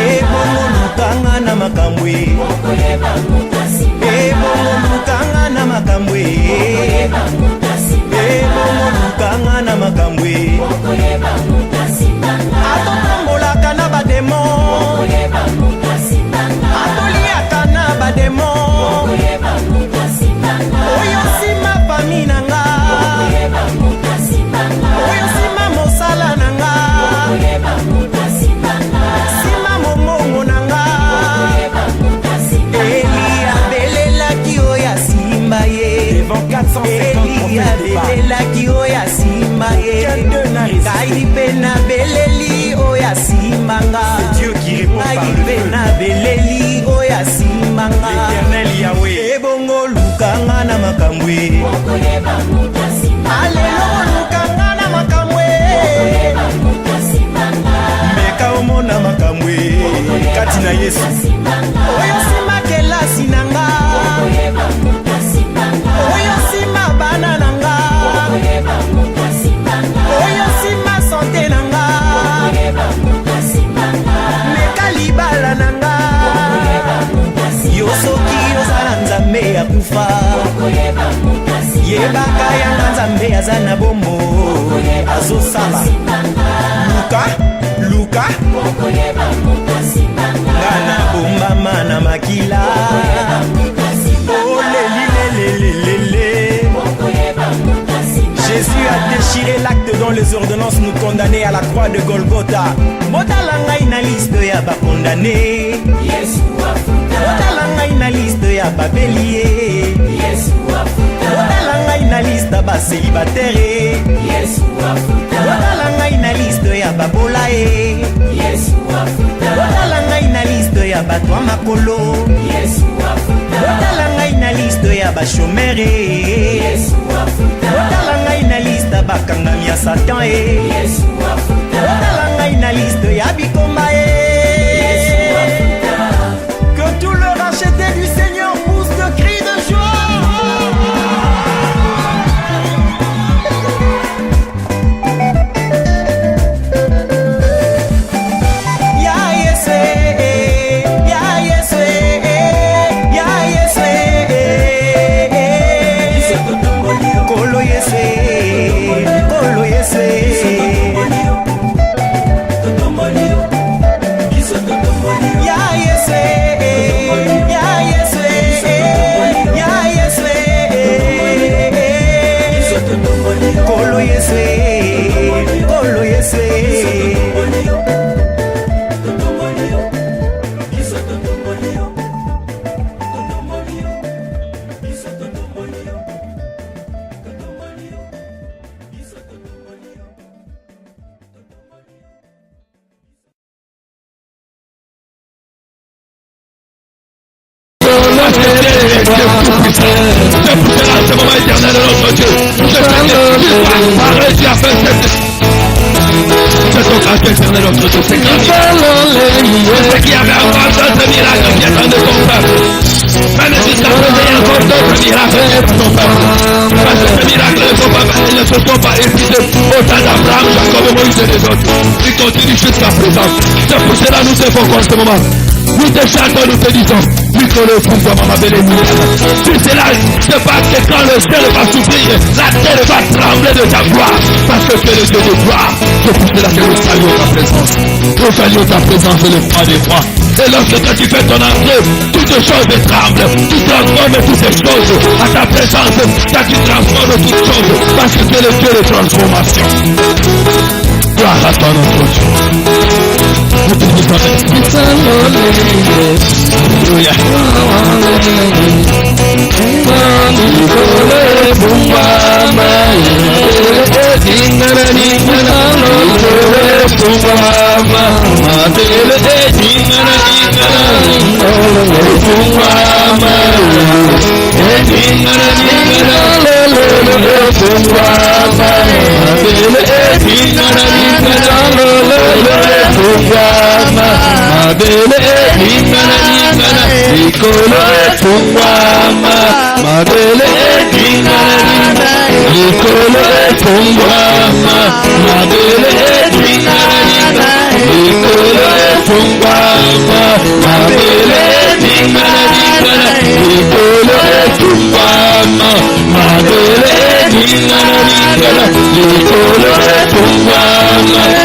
ebongo lukanga na makambwe ebongo lukanga na makambwe ebongo lukanga na makambwe atotambolaka na bademo atoliaka na bademo oyo nsima fami na nga oyo nsima mosala na nga nsima momongo na nga eli abelelaki oyo asimba ye eli abelelaki oyo asimba ye ngai mpe nabeleli oyo asimbanga ngai mpe nabeleli oyo asimbanga ebongo lukanga na makambwe alelo lukanga na makambwe meka omona makambwe kati na yesu oyo nsima kelasi na nga oyo nsima bana na nga oyo nsima sante na nga meka libala na nga yo soki ozala nzambe ya kufa yebaka yanga nzambe aza na bombo azosala luka nga na bombama na makila olelilelelelele. Jésus a déchiré l'acte dont les ordonnances nous condamnaient à la croix de Golgotha. Botala ngai na liste ya bakondane, botala ngai na liste ya babelie, botala ngai na liste ba célibataire, botala ngai na liste ya babolae, botala ngai na liste ya batwa makolo, botala ngai na liste ya bachomere, botala ngai na liste bakangami ya Satan botala ngai na liste ya bikomba que tout le racheté du Seigneur pousse de cris de joie. Ya Yesu, ya Yesu, ya Yesu, Kolo Yesu, Kolo Yesu. Il continue jusqu'à présent. C'est pour cela nous devons en ce moment. Nous te chantons, nous te disons, Nicolo Pouvoir, maman bénémoine. Tu sais là, c'est pas que quand le ciel va s'ouvrir, la terre va trembler de ta gloire. Parce que tu es le Dieu de gloire. C'est pour cela que nous saluons ta présence. Nous saluons ta présence et le pas des rois. Et lorsque toi tu fais ton entrée, toutes choses tremblent. Tu transformes toutes ces choses à ta présence. Toi tu transformes toutes choses. Parce que tu es le Dieu de transformation. Gloire à toi notre Dieu. Nous te disons merci. Alléluia. Madele tungwama mabele ningana likolo tungwama mabele ningana likolo tungwama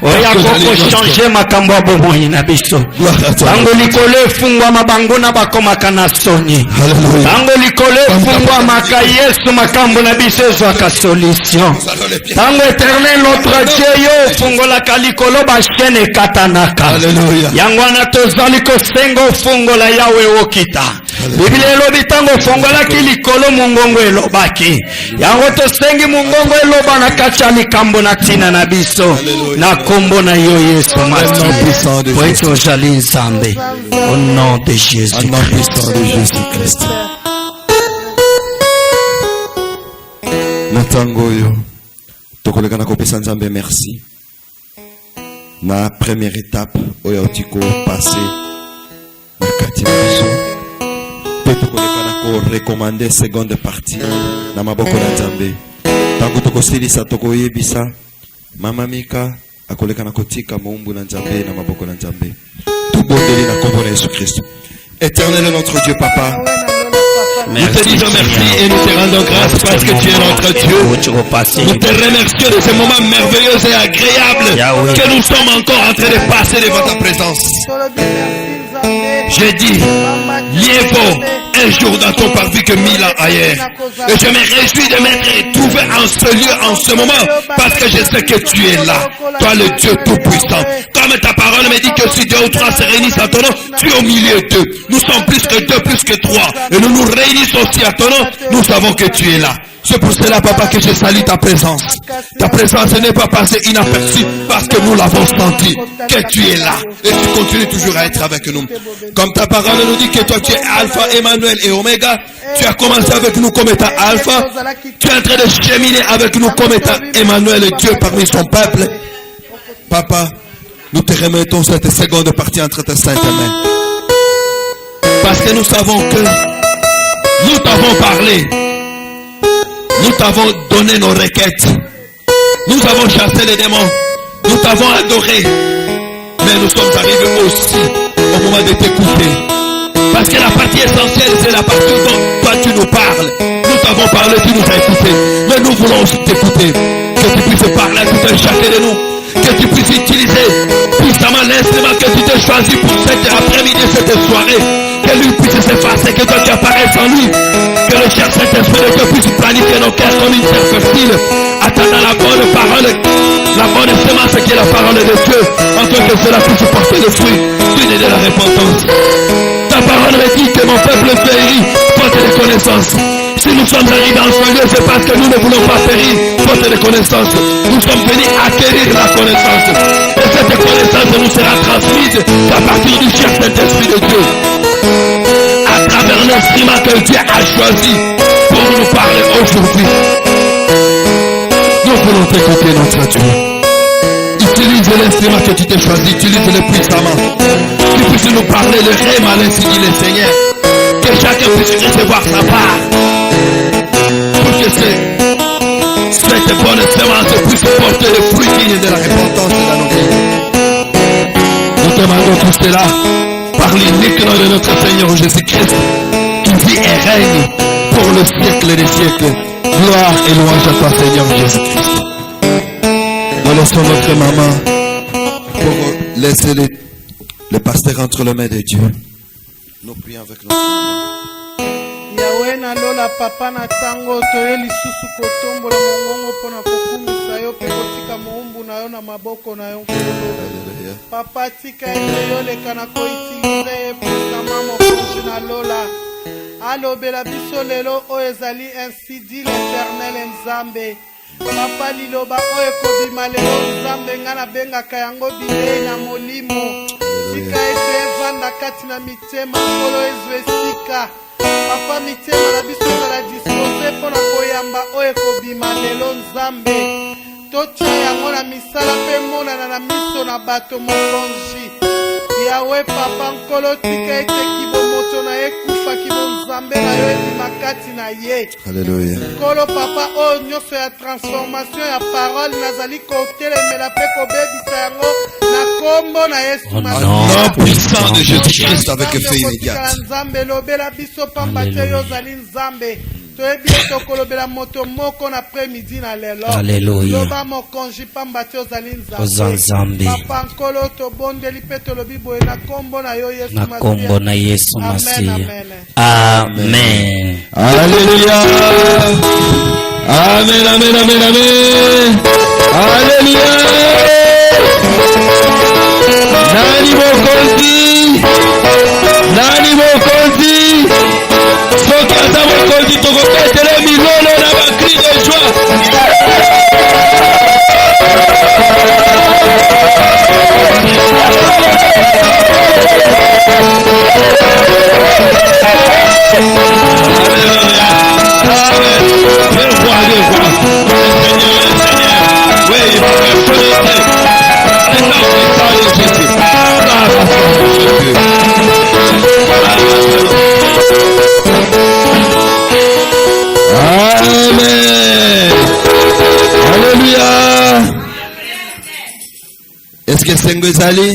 oya koko changer makambo ya bomoi na biso. Tango likolo efungwa mabango na bakomaka na soni. Tango likolo efungwa maka Yesu makambo na biso ezwaka solution. Tango Éternel notre Dieu yo fungolaka likolo bashene ekatanaka. Yango wana tozali kosenga ofungola yawe okita. Biblia elobi tango ofungolaki likolo mungongo elobaki. Yango tosengi mungongo eloba na kati ya likambo na tina na biso. Na kombo na yo Yesu Masihi. Poito ozali Nzambe. Au nom de Jésus-Christ. Natango yo tokoleka na kopesa Nzambe merci. Na première étape oya otiko passé na kati na biso. Pe tokoleka na ko recommander seconde partie na maboko na Nzambe. Tango tokosilisa tokoyebisa Mama Mika akoleka na kotika moumbu na Nzambe na maboko na Nzambe. Tubondeli na kombo na Jésus Christ. Éternel notre Dieu Papa. Nous te disons merci et nous te rendons grâce parce que tu es notre Dieu. Nous te remercions de ce moment merveilleux et agréable que nous sommes encore en train de passer devant ta présence. J'ai dit, lié vaut un jour dans ton parvis que 1000 ans ailleurs. Et je me réjouis de m'être trouvé en ce lieu, en ce moment, parce que je sais que tu es là. Toi le Dieu tout-puissant. Comme ta parole me dit que si 2 ou 3 se réunissent à ton nom, tu es au milieu d'eux. Nous sommes plus que 2, plus que 3. Et nous nous réunissons aussi à ton nom, nous savons que tu es là. C'est pour cela, Papa, que je salue ta présence. Ta présence n'est pas passée inaperçue parce que nous l'avons senti, que tu es là. Et tu continues toujours à être avec nous. Comme ta parole nous dit que toi, tu es Alpha, Emmanuel et Oméga. Tu as commencé avec nous comme étant Alpha. Tu es en train de cheminer avec nous comme étant Emmanuel, Dieu parmi son peuple. Papa, nous te remettons cette seconde partie entre tes saintes mains. Parce que nous savons que nous t'avons parlé. Nous t'avons donné nos requêtes. Nous avons chassé les démons. Nous t'avons adoré. Mais nous sommes arrivés aussi au moment de t'écouter. Parce que la partie essentielle, c'est la partie dont toi tu nous parles. Nous t'avons parlé, tu nous as écoutés. Mais nous voulons aussi t'écouter. Que tu puisses parler à tout un chacun de nous. Que tu puisses utiliser puissamment l'instrument que tu t'es choisi pour cette après-midi, cette soirée. Que lui puisse s'effacer, que toi tu apparaisses en lui. Que le cher Saint-Esprit de Dieu puisse planifier nos cœurs comme une terre fertile, attendant la bonne parole, la bonne semence qui est la parole de Dieu, afin que cela puisse porter le fruit d'une de la repentance. Ta parole me dit que mon peuple périt, faute de connaissance. Si nous sommes arrivés dans ce lieu, c'est parce que nous ne voulons pas périr, faute de connaissance. Nous sommes venus acquérir la connaissance. Et cette connaissance nous sera transmise à partir du cher Saint-Esprit de Dieu. À travers l'instrument que Dieu a choisi pour nous parler aujourd'hui. Nous voulons t'écouter, notre Dieu. Utilise l'instrument que tu t'es choisi, utilise-le puissamment. Tu puisses nous parler le rêve, ainsi dit le Seigneur. Que chacun puisse recevoir sa part. Pour que cette bonne semence puisse porter le fruit digne de la repentance de nos vies. Nous demandons tout cela par l'unique nom de notre Seigneur Jésus-Christ, qui vit et règne pour le siècle des siècles. Gloire et louange à toi, Seigneur Jésus-Christ. Nous laissons notre maman pour laisser le pasteur entre les mains de Dieu. Nous prions avec notre maman. Yawe na lola papa na tango toye lisusu kotombola mongongo pona kokumisa yo pe kotika moumbu na yo na maboko na yo nkolo. Papa tika ete yo leka na koitilize ye puissama mokonzi na lola. Alobela biso lelo oyo ezali ainsi dit l'Éternel Nzambe. Papa liloba oyo ekobima lelo Nzambe nga nabengaka yango bilei na molimo. Tika ete evanda kati na mitema nkolo ezwa esika. Papa mitema na biso ezala dispose mpona koyamba oyo ekobima lelo Nzambe. Totia yango na misala mpe monana na miso na bato mokonzi. Yawe papa nkolo tika ete kibomoto na ye kufa kibonzambe na yo ebima kati na ye. Alléluia. Nkolo papa oyo nyonso ya transformation ya parole nazali kotelemela mpe kobebisa yango na kombo na Yesu Masihi. Nom puissant de Jésus-Christ avec feu immédiat. Nzambe lobela biso pamba te yo ozali Nzambe. toyebi tokolobela moto moko na après-midi na lelo. Alléluia. Loba mokonzi pamba te ozali Nzambe. Papa nkolo tobondeli pe tolobi boye na kombo na yo Yesu Na kombo na Yesu Masiya. Amen. Amen. Alléluia. Amen, amen, amen, amen. Alléluia. Nani mokonzi. Nani mokonzi. Soki aza mokonzi tokopetela milolo na bakri de joie. Amen. Alléluia. Est-ce que Sengo ezali?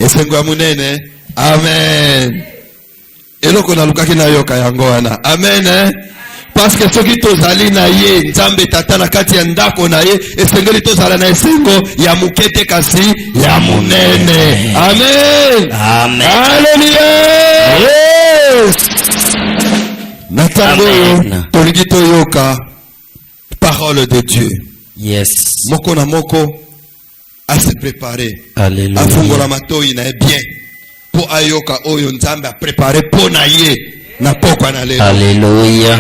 Esengo ya munene? Amen. Eloko nalukaki na yoka yango wana. Amen. Parce que soki tozali na ye Nzambe tata na kati ya ndako na ye esengeli tozala na esengo ya mukete kasi ya munene. Amen. Amen. Alléluia. Yes. Natango Amen. tolingi toyoka parole de Dieu. Yes. Moko na moko a se préparer. Alléluia. Afungola matoi na ye bien. Po ayoka oyo Nzambe a préparé po na ye na pokwa na lelo. Alléluia.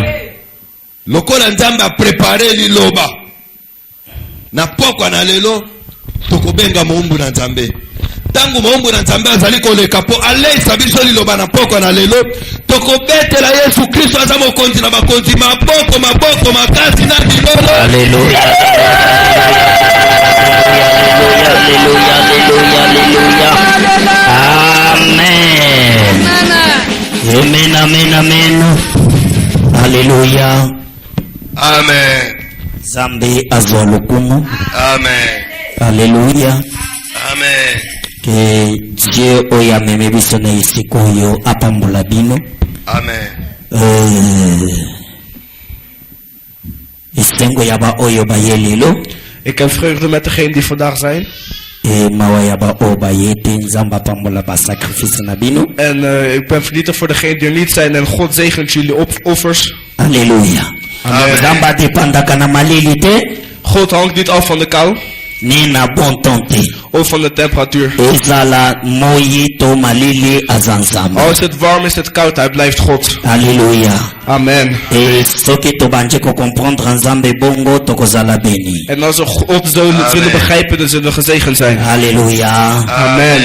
Lokola Nzambe a préparé liloba na pokwa na lelo tokobenga moumbu na Nzambe. Tangu moumbu na Nzambe azali koleka po alesa biso liloba na pokwa na lelo tokobetela Yesu Kristo aza mokonzi na bakonzi maboko makasi na bilolo. Alléluia. Alléluia. Alléluia. Amen. Amen. Amen. Amen. Alléluia. Amen. Zambe azwa lokumu. Amen. Alléluia. Amen. Que Dieu oyo ameme biso na esika oyo apambola bino. Amen. Esengo yaba oyo baye lelo. Ik heb vreugde met degenen die vandaag zijn. Mawa yaba oyo baye te Nzambe apambola ba sacrifice na bino. En ik ben verdrietig voor degenen die er niet zijn. En God zegent jullie offers. Alléluia. Amen. Nzambe adepandaka na maleli te. God hangt niet af van de kou. Ne na bon temps te. Of van de temperatuur. Ezala moyi to malili aza Nzambe. Als het warm is, het koud, hij blijft God. Alléluia. Amen. Soki tobanje ko comprendre Nzambe bongo tokozala beni. En als we God zo zullen begrijpen, dan zullen we gezegend zijn. Alléluia. Amen.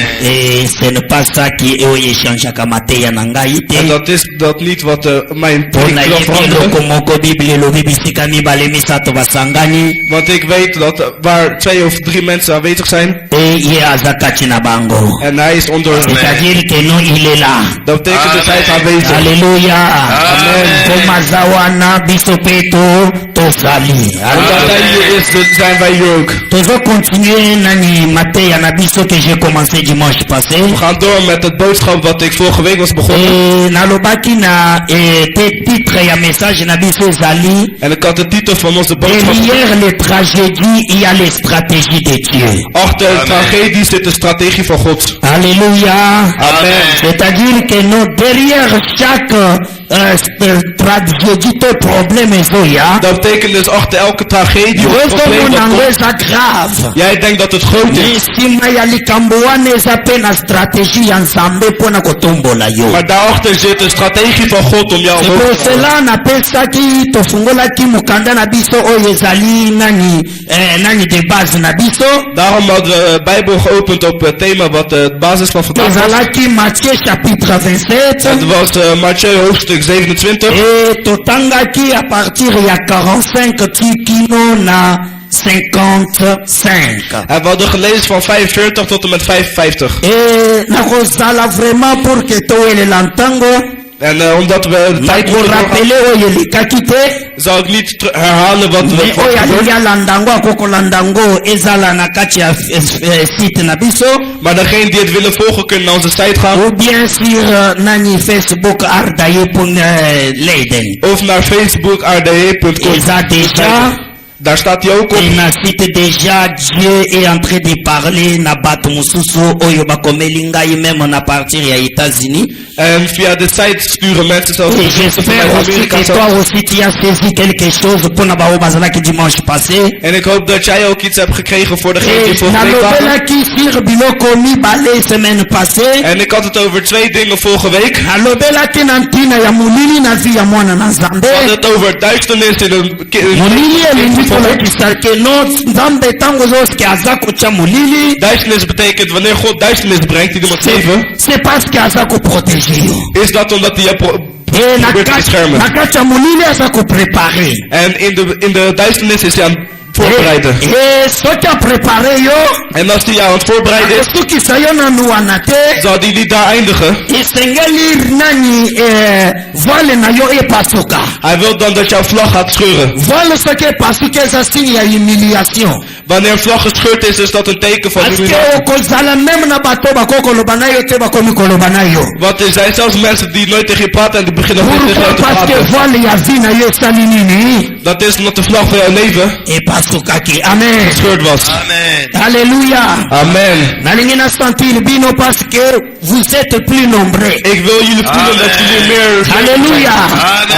Ce n'est pas ça qui est oye changeaka mateya na ngai te. En dat is dat niet wat mijn Pona preek wil yete veranderen. loko moko Biblia elobi bisika mibale misato basangani. Want ik weet dat waar 2 of 3 mensen aanwezig zijn. Ye aza kati na bango. En hij is onder. C'est-à-dire que non il est là. Dat betekent dat hij is aanwezig. Alléluia. Amen. Koma zawana biso peto tozali. Omdat hij hier is, zijn wij hier ook. Tozo continuer nani mateya na biso que j'ai commencé dimanche passé. We gaan door met het boodschap wat ik vorige week was begonnen. Nalobaki na te titre ya message na biso ezali. En ik had de titel van onze boodschap. Derrière les tragédies, il y a les stratégies de Dieu. Achter de tragedie zit de strategie van God. Alléluia. Amen. C'est-à-dire que nous, derrière chaque tragédie, tout problème est zoya. Dat betekent dus achter elke tragedie of probleem dat komt. grave. Jij denkt dat het groot is. Sima ya likambo wana eza pe na stratégie ya Nzambe pona kotombola yo. Maar daarachter zit de strategie van God om jou C'est omhoog pour te halen. cela napesaki tofungolaki mukanda na biso oyo ezali nani de base na biso. Daarom hadden we de Bijbel geopend op het thema wat de basis van vandaag was. Ezalaki Matthieu chapitre 27. Het was Matthieu hoofdstuk 27. Et totangaki à partir ya 45 tikino na 55. En we hadden gelezen van 45 tot en met 55. Et nakozala vraiment pour que toele lantango. En omdat we de tijd moeten doorgaan, nakorapele oyo elekaki te zal ik niet herhalen wat we me oyo alingi alanda yango akokolanda yango ezala na kati ya site na biso maar degene die het willen volgen kunnen naar onze site gaan ou bien sur nani Facebook ardaye.leiden of naar Facebook ardaye.com. eza déjà. Daar staat hij ook op. Et na site déjà Dieu est en train de parler na bato mususu oyo bakomeli ngai même na partir ya États-Unis. En via de site sturen mensen zelfs. Et j'espère aussi que toi aussi tu as saisi quelque chose pour na bao bazalaki dimanche passé. En ik hoop dat jij ook iets hebt gekregen voor degene die vorige week waren. Nalobelaki sur biloko mibale semaine passée. En ik had het over 2 dingen vorige week. Nalobelaki na ntina ya molili na vie ya mwana na Nzambe. We hadden het over duisternis in een molili elingi kolakisa ke no Nzambe ntango zoske aza kotya molili. Duisternis betekent wanneer God duisternis brengt in iemand leven. C'est parce que aza koprotéger yo. Is dat omdat hij je probeert te beschermen. Na kati ya molili aza koprepare. En in de duisternis is hij aan het voorbereiden. Soki aprepare yo. En als hij jou aan het voorbereiden is, asukisa yo nanu wana te. zal hij niet daar eindigen. Esengeli nani voile na yo epasuka. Hij wil dan dat jouw vlag gaat scheuren. Voile soki epasuka eza signe ya humiliation. Wanneer een vlag gescheurd is dat een teken van humiliatie. Okozala meme na bato bakokoloba na yo te bakomi koloba na yo. Want er zijn zelfs mensen die nooit tegen je praten en die beginnen niet tegen jou te Parce que praten. voile ya vie na yo esali nini? Dat is omdat de vlag van jouw leven Epasukaki. Amen. gescheurd was. Amen. Alléluia. Amen. Nalingi na sentir bino parce que vous êtes plus nombreux. Ik wil jullie voelen dat jullie meer zijn. Alléluia.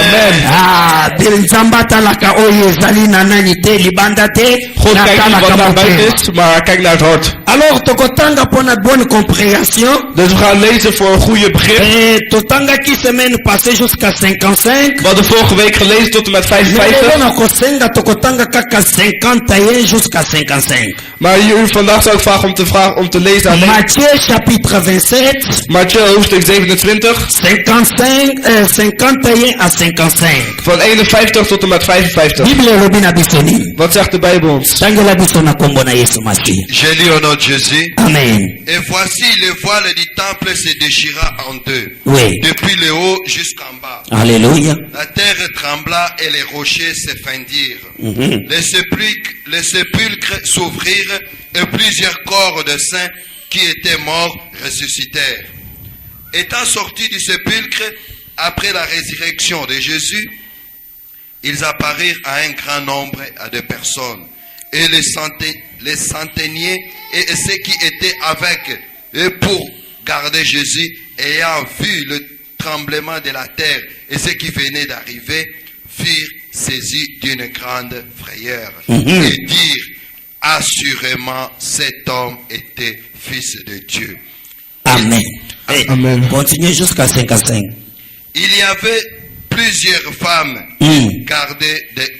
Amen. Ah, Nzambe atalaka oyo ezali na nani te libanda te. God kijkt niet wat naar buiten motema. is, maar hij kijkt naar het hart. Alors tokotanga pona bonne compréhension. Dus we gaan lezen voor een goede begrip. Totangaki semaine passée jusqu'à 55. We hadden vorige week gelezen tot en met 55. Na kosenga tokotanga kaka 51 jusqu'à 55. Maar hier vandaag zou ik vragen om te lezen alleen Matthieu chapitre 27. Matthieu hoofdstuk 27. 51 à 55. Van 51 tot en met 55. Bible elobi na biso nini? Wat zegt de Bijbel ons? Tangela biso na kombo na Yesu Masihi. Je lis au nom de Jésus. Amen. Et voici le voile du temple se déchira en deux, Oui. depuis le haut jusqu'en bas. Alléluia. La terre trembla et les rochers se fendirent. Les sépulcres s'ouvrirent et plusieurs corps de saints qui étaient morts ressuscitèrent. Étant sortis du sépulcre après la résurrection de Jésus, ils apparurent à un grand nombre de personnes. Et les centeniers et ceux qui étaient avec eux pour garder Jésus, ayant vu le tremblement de la terre et ceux qui venaient d'arriver, furent saisis d'une grande frayeur et dirent, assurément cet homme était fils de Dieu. Amen. Amen. Continuez jusqu'à 55. Il y avait plusieurs femmes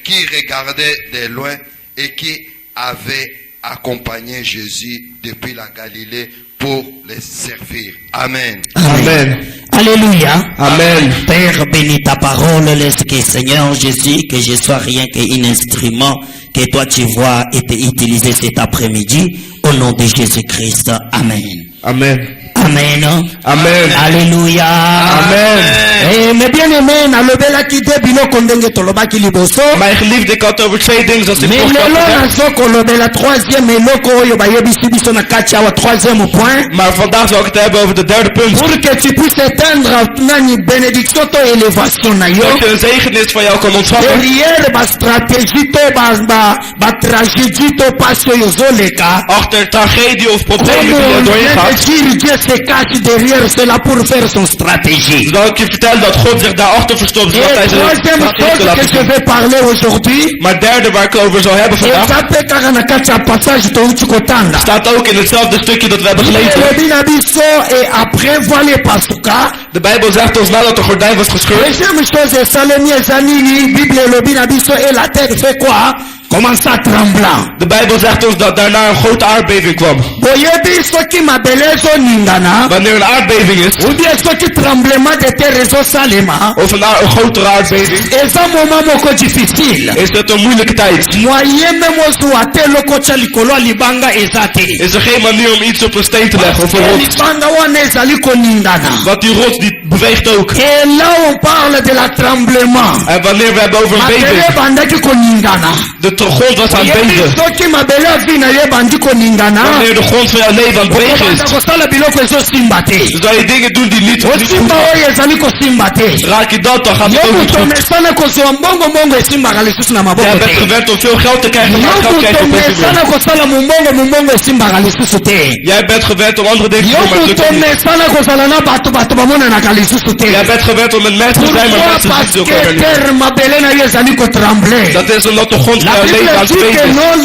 qui regardaient de loin et qui avaient accompagné Jésus depuis la Galilée pour les servir. Amen. Amen. Alléluia. Amen. Père, bénis ta parole, laisse que Seigneur Jésus, que je sois rien qu'un instrument que toi tu vois et utiliser cet après-midi. Au nom de Jésus-Christ. Amen. Amen. Amen. Amen. Alléluia. Amen. Mais bien aimé, na lobela ki de biloko ndenge tolobaki liboso. Mijn geliefde, ik had over 2 dingen zoals ik Mais vorige lelo keer had nazo kolobela troisième eloko oyo bayebisi biso na kati awa troisième point. maar vandaag zou ik het hebben over de derde punt. Pour que tu puisses atteindre nani bénédiction to élévation na yo. Dat je een zegenis van jou kan ontvangen. Derrière ba stratégie to ba tragédie to passe oyo zoleka. Achter tragedie of Comme problemen die on er doorheen vient gaat. de dire, Dieu se cache derrière cela pour faire son stratégie. Zal ik je vertellen dat God zich daarachter verstopt, Et zodat hij zijn troisième strategie chose laat que je zien. vais parler aujourd'hui. Maar derde waar ik over zou hebben vandaag, Ezape kaka na kati ya passage touti kotanga. staat ook in hetzelfde stukje dat we hebben gelezen. Elobi na biso et après voile pasuka. De Bijbel zegt ons nadat de gordijn was gescheurd. Deuxième chose esalemi eza nini Bible elobi na biso et la terre fait quoi? commença à trembler. De Bijbel zegt ons dat daarna een grote aardbeving kwam. Boyebi soki mabele ezoningana. Wanneer een aardbeving is, Ou bien soki tremblement de terre ezosalema. of een grotere aardbeving, Eza moment moko difficile. is het een moeilijke tijd. Moyen meme ozwa te lokotya likolo ya libanga eza te. Is er geen manier om iets op een steen te leggen of een rots. Libanga wana ezali koningana. Want die rots die beweegt ook. Et là on parle de la tremblement. En wanneer we hebben over een Mabele beving, bandaki koningana. de grond was aan het Oyebi beven. soki mabele avina ye bandi koningana. Wanneer de grond van jouw leven aan het bewegen Okobanda is, kosala biloko ezosimba te. dan zal je dingen doen die niet goed Osimba gaan. oyo ezali kosimba te. Raak je dat, dan gaat Yo het ook niet moto goed. mesana kozwa mbongo esimbaka lisusu na maboko Jij bent te. gewend om veel geld te krijgen, maar Yo geld krijgen moto op deze mesana manier. kosala mumbongo esimbaka lisusu te. Jij bent gewend om andere dingen te Yo doen, maar het moto lukt niet. mesana kozala na bato bamonanaka lisusu te. Jij bent gewend om met mensen te zijn, maar Pourquoi? mensen zien Parce elkaar que niet. terre mabele na yo ezali kotremble. Dat is omdat de grond van La jouw Bible leven aan het dit beven que is. non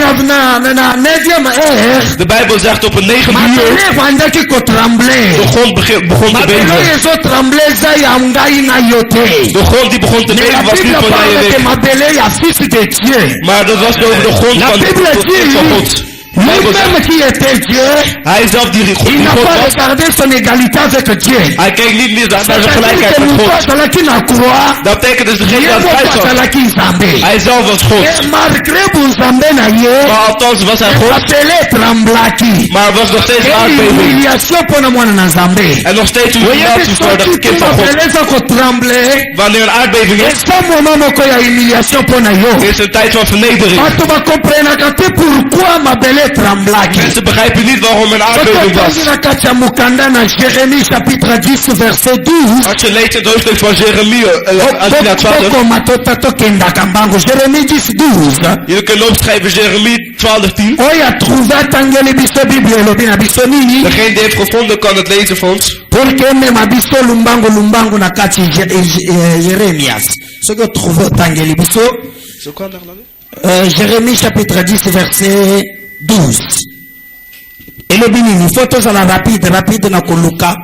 na 9e heure. De Bijbel zegt op een 9 uur, Mabele ebandaki kotremble. de grond begon te Mabele oyo beven. ezotremble eza ya ngai na yo te. De grond die begon te Mais beven la was niet Bible van jij parle en de ik. mabele ya fils de Dieu. Maar dat was over de grond La van Bible God. dit lui-même qui était Dieu, Hij zelf die il God n'a pas was. regardé son égalité avec Dieu. Hij keek niet meer naar zijn C'est-à-dire gelijkheid que met Moussa God. azalaki na croix, Dat betekent dus ye degene dat hij moko zag. azalaki nzambe. Hij zelf was God. Et malgré bonzambe na ye, Maar althans was hij God. mabele etremblaki. Maar er was nog steeds een Et aardbeving. humiliation mpo na mwana na nzambe. En nog steeds een Oyebi humiliatie voor dat soki kind van God. mabele eza kotremble, Wanneer een aardbeving is, eza moment moko ya humiliation mpo na yo. is een tijd van vernedering. Bato bakomprenaka te pourquoi mabele etremblaki. Mensen begrijpen niet waarom een aardbeving was. Soki na kati ya mokanda na Jérémie chapitre 10 verset 12. Als je leest het hoofdstuk van Jeremie, Alinea 12, Tokoma tokendaka mbango Jérémie 10:12. jullie kunnen opschrijven Jeremie 12:10. Oyo atrouve atangeli biso Bible elobi na biso nini. Degene die heeft gevonden kan het lezen voor ons. Porke emema biso lumbango na kati Jérémias. Soki otrouve otangeli biso Jérémie chapitre 10 verset 12. elobi nini fo tozala rapide na koluka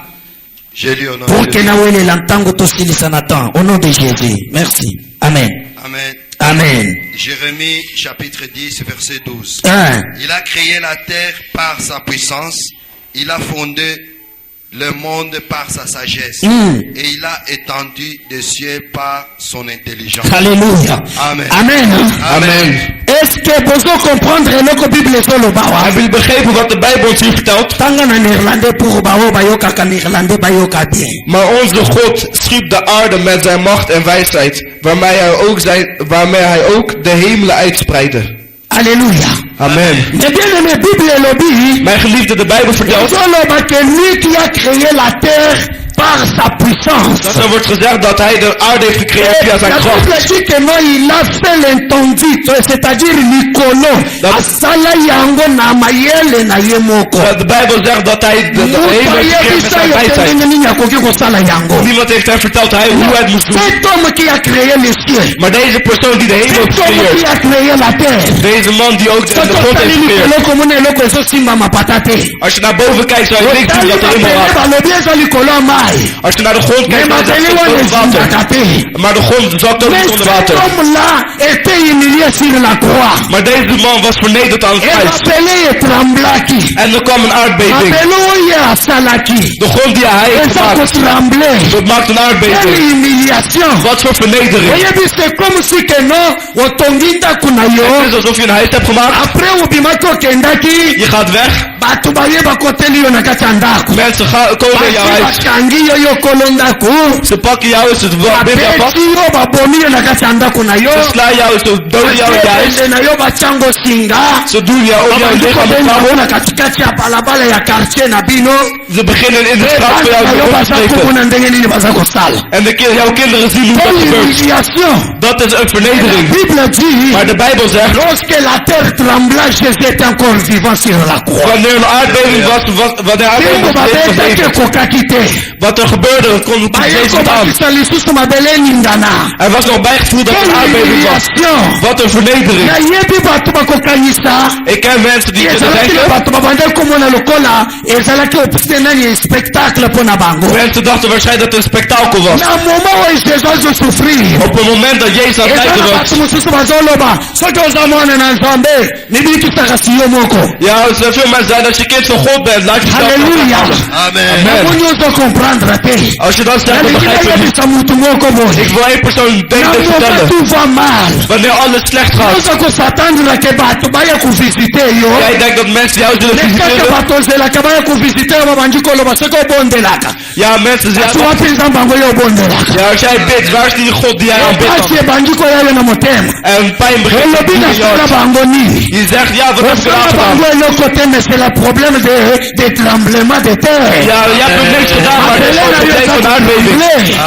J'ai lu au nom pour de que Jésus. nawelela ntango tosilisa na temps au nom de Jésus. Merci. Amen. Amen. Amen. Jérémie chapitre 10 verset 12. 1. Il a créé la terre par sa puissance. Il a fondé le monde par sa sagesse. Et il a étendu des cieux par son intelligence. Alléluia. Amen. Amen. Amen. Est-ce que vous comprenez eloko Bible ezoloba wa? Hebben jullie begrepen wat de Bijbel ons hier vertelt? Tanga na néerlandais pour bayo bayokaka néerlandais bayoka bien. Maar onze God schiep de aarde met zijn macht en wijsheid, waarmee hij ook de hemelen uitspreidde. Alléluia. Amen. Mais bien aimé Bible elobi. Mijn geliefde, de Bijbel vertelt Ezoloba que lui qui a créé la terre par sa puissance. dat er wordt gezegd dat hij de aarde heeft gecreëerd via zijn La kracht. Bible dit que non, il a fait l'intendu, c'est-à-dire Nicolo. Asala yango na mayele na ye moko. De Bijbel zegt dat hij de hemel heeft gecreëerd met zijn wijsheid. Niemand heeft hem verteld hoe hij het moest doen. Cet homme qui a créé les cieux. Maar deze persoon die de hemel heeft Cet homme qui gecreëerd, a créé la terre. deze man die ook de grond heeft gecreëerd. Als je naar boven kijkt zou je denken dat de hemel was. Als je naar de grond kijkt, dan zakt het onder water. Maar de grond zakt ook niet onder water. Maar deze man was vernederd aan het kruis. En er kwam een aardbeving. De grond die hij heeft gemaakt, dat maakt een aardbeving. Wat voor vernedering. Het is alsof je een huis hebt gemaakt. Je gaat weg. Mensen komen in jouw huis. Ze pakken jou, ze binden jou vast. Ze slaan jou, ze doden jou in je huis. Ze doen jou op jouw lichaam Ze beginnen in de straat voor jou te spreken. En jouw kinderen zien hoe dat gebeurt. Dat is een vernedering. Maar de Bijbel zegt, wanneer een aardbeving was, wanneer hij nog steeds Wat er gebeurde, kon Jezus aan. bayekobakisa lisusu mabele ningana Hij was nog bijgevoeld dat er een aardbeving was. Wat een vernedering. nayebi bato bakokanisa Ik ken mensen die kunnen ezalaki na denken. bato babandaki komona lokola ezalaki opusite nani spectacle mpo na bango Mensen dachten waarschijnlijk dat het een spektakel was. na moma oyo jésus azosufrir Op het moment dat Jezus aan het ezala lijden was. bato mosusu bazoloba soki oza mwana na nzambe nibikisaka siyo moko Ja, er zijn veel mensen zijn als je kind van God bent. Laat je Halleluja. Amen. namoni ozo comprendre te Als je dat zegt, dan nalingi begrijp je het niet. nayebisa mutu moko boye Ik wil één persoon na denken moka vertellen. tout va mal Wanneer alles slecht gaat. oza kosatandra ke bato baya kovisite yo Jij denkt dat mensen jou zullen kaka visiteren. bato ozelaka baya kovisite yo babandi koloba soki obondelaka Ja, mensen kasi zeggen. wapi nzambe yango yo obondelaka Ja, als jij bidt, waar is die God die jij aanbidt pasi dan? ebandi koyayo na motema En pijn begint te olobi doen in je nasala hart. bango nini Je zegt, ja, wat heb ik osala gedaan? bango eloko te mais c'est le problème de tremblement de terre Ja, je hebt nog niks gedaan, maar het is gewoon een probleem van aardbeving.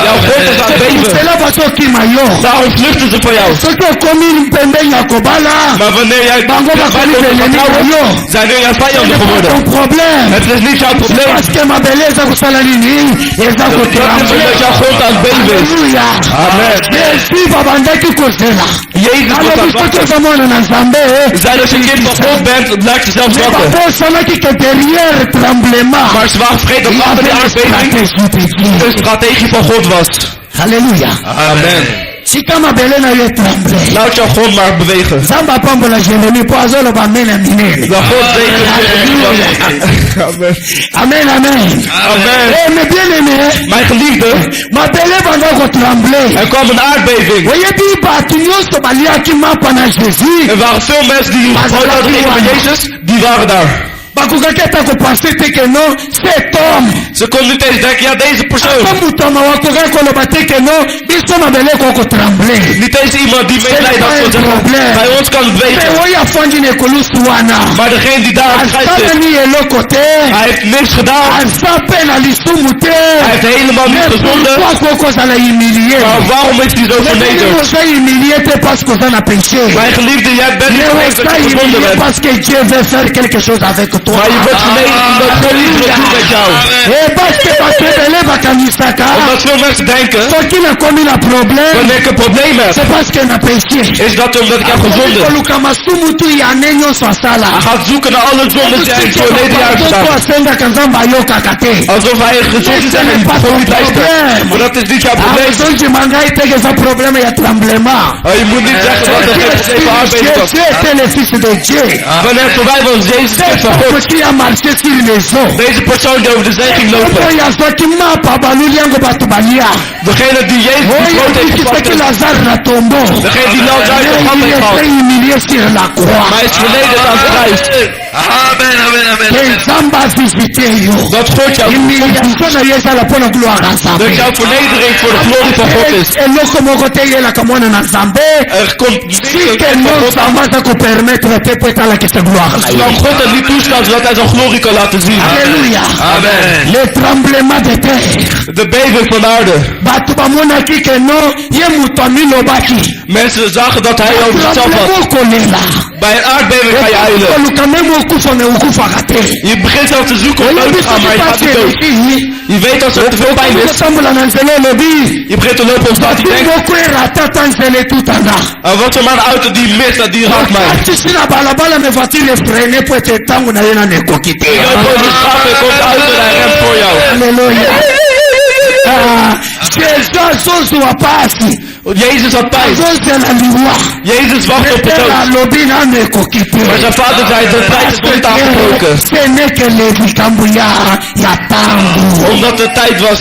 Jouw God is aan het beven. osala bazokima yo Daarom vluchten ze van jou. soki okomi pembeni ya kobala Maar wanneer jij bango bakomi beleni na yo zijn nu jouw vijanden geworden. ton problème Het is niet jouw probleem. parce que mabele eza kosala nini eza Dat is kotremble omdat jouw God aan het beven is. Alléluia. Amen. Jésus babandaki kozela Jezus wordt aan alobi het soki wachten. oza mwana na nzambe Zij als je kind van God bent, laat jezelf wachten. babosanaki ke derrière tremblement Maar ze waren vergeten dat achter die aardbeving een strategie van God was. Halleluja. Amen. tika mabele na yo tremble Laat jouw God maar bewegen. nzambe apambola jeremi mpo azoloba amena minene Dat God Amen. amen amen Amen. me bien aimé Mijn geliefde, mabele banda kotremble er kwam een aardbeving. oyebi bato nyonso baliaki mapa na jésus Er waren veel mensen die gegooid hadden tegen van Jezus, die waren daar. bakokaki ata kopense te ke non cet homme Ze konden niet eens denken, ja deze ata persoon. moto mawa akokaki koloba te ke non biso mabele kokotremble Niet eens iemand die medelijden had kon zeggen, bij ons kan het mpe weten. oyo afandi na ekolusu wana Maar degene die daar aan het schijt zit, asalani eloko te hij heeft niks gedaan. aza mpe na lisumu te Hij heeft helemaal niet gezonden. pourkui okozala humilie Maar waarom is hij zo vernederd? oza humilie te parce koza na péché Mijn geliefde, jij bent niet mais geweest dat oza je gezonden humilie bent. parce que Dieu veut faire quelque chose avec toi Maar je wordt vernederd omdat God iets wil doen met jou. et parce que bato ebele bakanisaka Omdat veel mensen denken, soki nakomi na problème wanneer ik een probleem heb, c'est parce que na péché is dat omdat ik heb gezonden. koluka masumu tu ya nde nyonso asala Hij gaat zoeken naar alle zondes die hij in het verleden jaar heeft gedaan. asengaka nzambe ayokaka te Alsof hij gezond is en hij God niet luistert. Maar dat is niet jouw probleem. azonjima ngai teke eza problème ya tremblement Je moet niet zeggen dat er geen probleem van aardbeving was. Jésus était le fils de Dieu Wanneer het voorbij was, Jezus kind van God. qui a marché sur les eaux Deze persoon die over de zee ging lopen. oyo azwaki mapa baluli yango bato balia Degene die Jezus oyo gesloten heeft ebikisaki gepakt. lazare na tombo Degene die Lazarus uit de graf heeft était gehaald. humilié sur la croix Maar hij is vernederd aan het kruis. que nzambe avisite yo Dat God jou humiliation na yo ezala mpo na gloire ya dat nzambe jouw vernedering voor de glorie van God is. eloko moko te eyelaka mwana na nzambe Er komt sike no nzambe aza kopermettre te po etalakisa gloire na yo zolang God het niet toestaat, zodat hij zijn glorie kan laten zien. Alléluia. Amen. Le tremblement de terre. De beving van de aarde. Bato bamonaki ke no ye moto amilobaki. Mensen zagen dat hij over zichzelf Tremblement had. okolela. Bij een aardbeving ga je huilen. koluka meme okufa me okufaka te. Je begint zelf te zoeken om dood te gaan, maar je gaat niet dood. Je weet als er te veel pijn is. okotambola na nzela olobi Je begint te lopen op straat, je denkt, moko erata ata nzela etutanga wat er maar een auto die mist, dat die raakt mij. atisi na balabala me voiture efrene po ete ntango na ye nano ekoki te. Je loopt over de straat en komt de auto en hij remt voor jou. Halleluja. Jésus azozwa pasi Jezus had pijn. azozela liwa Jezus wacht op de etela dood. alobi nano ekoki te. Maar zijn vader zei, de tijd is niet aangebroken. senekele likambo ya ntango Omdat de tijd was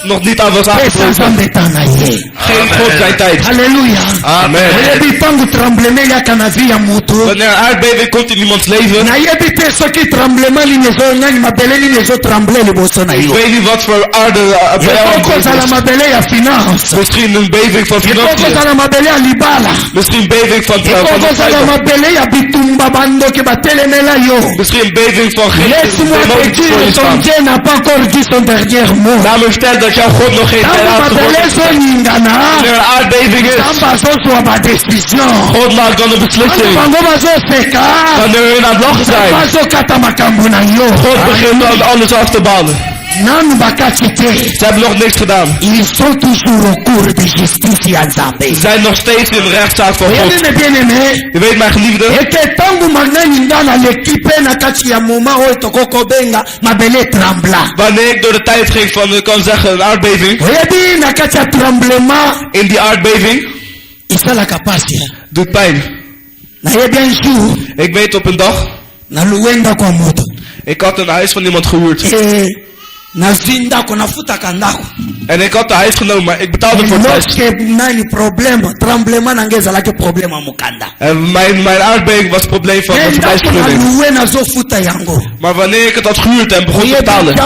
nog niet aan was pesa aangebroken. nzambe tana ye. Geen God zijn tijd. Halleluja. Amen. nayebi mpangu tremblement eyaka na vie ya motu Wanneer een aardbeving komt in iemands leven, nayebi te soki tremblement nini nani mabele nini ezotremble liboso na ik yo weet niet wat voor aarde bij jou ekokozala is. mabele ya finance Misschien een beving van financiën. ekokozala mabele ya libala Misschien een beving van ekokozala cyber. mabele ya bitumba bandoki batelemela yo Misschien een beving van laisse-moi te emoties voor je dire ton staan. Dieu n'a pas encore dit son dernier mot Laat me vertellen dat jouw God nog geen tijd ntango laatste mabele woord heeft. ezoningana Wanneer een aardbeving is, nzambe azozwa badecision God maakt dan een beslissing. bango bazoseka Wanneer hun aan het lachen zijn, bazokata makambo na yo God begint dan alles af te balen. Ze hebben nog niks gedaan. Ils sont toujours au cours de justice à Zambé. Ze zijn nog steeds in de rechtszaak voor God. Je weet, mijn geliefde. Wanneer ik door de tijd ging van, ik kan zeggen, een aardbeving. In die aardbeving. Doet pijn. Ik weet op een dag. Ik had een huis van iemand gehuurd. En ik had de huis genomen, maar ik betaalde voor het huis. En mijn aardbeving was het probleem van de verblijfsvergunning. Maar wanneer ik het had gehuurd en begon te betalen.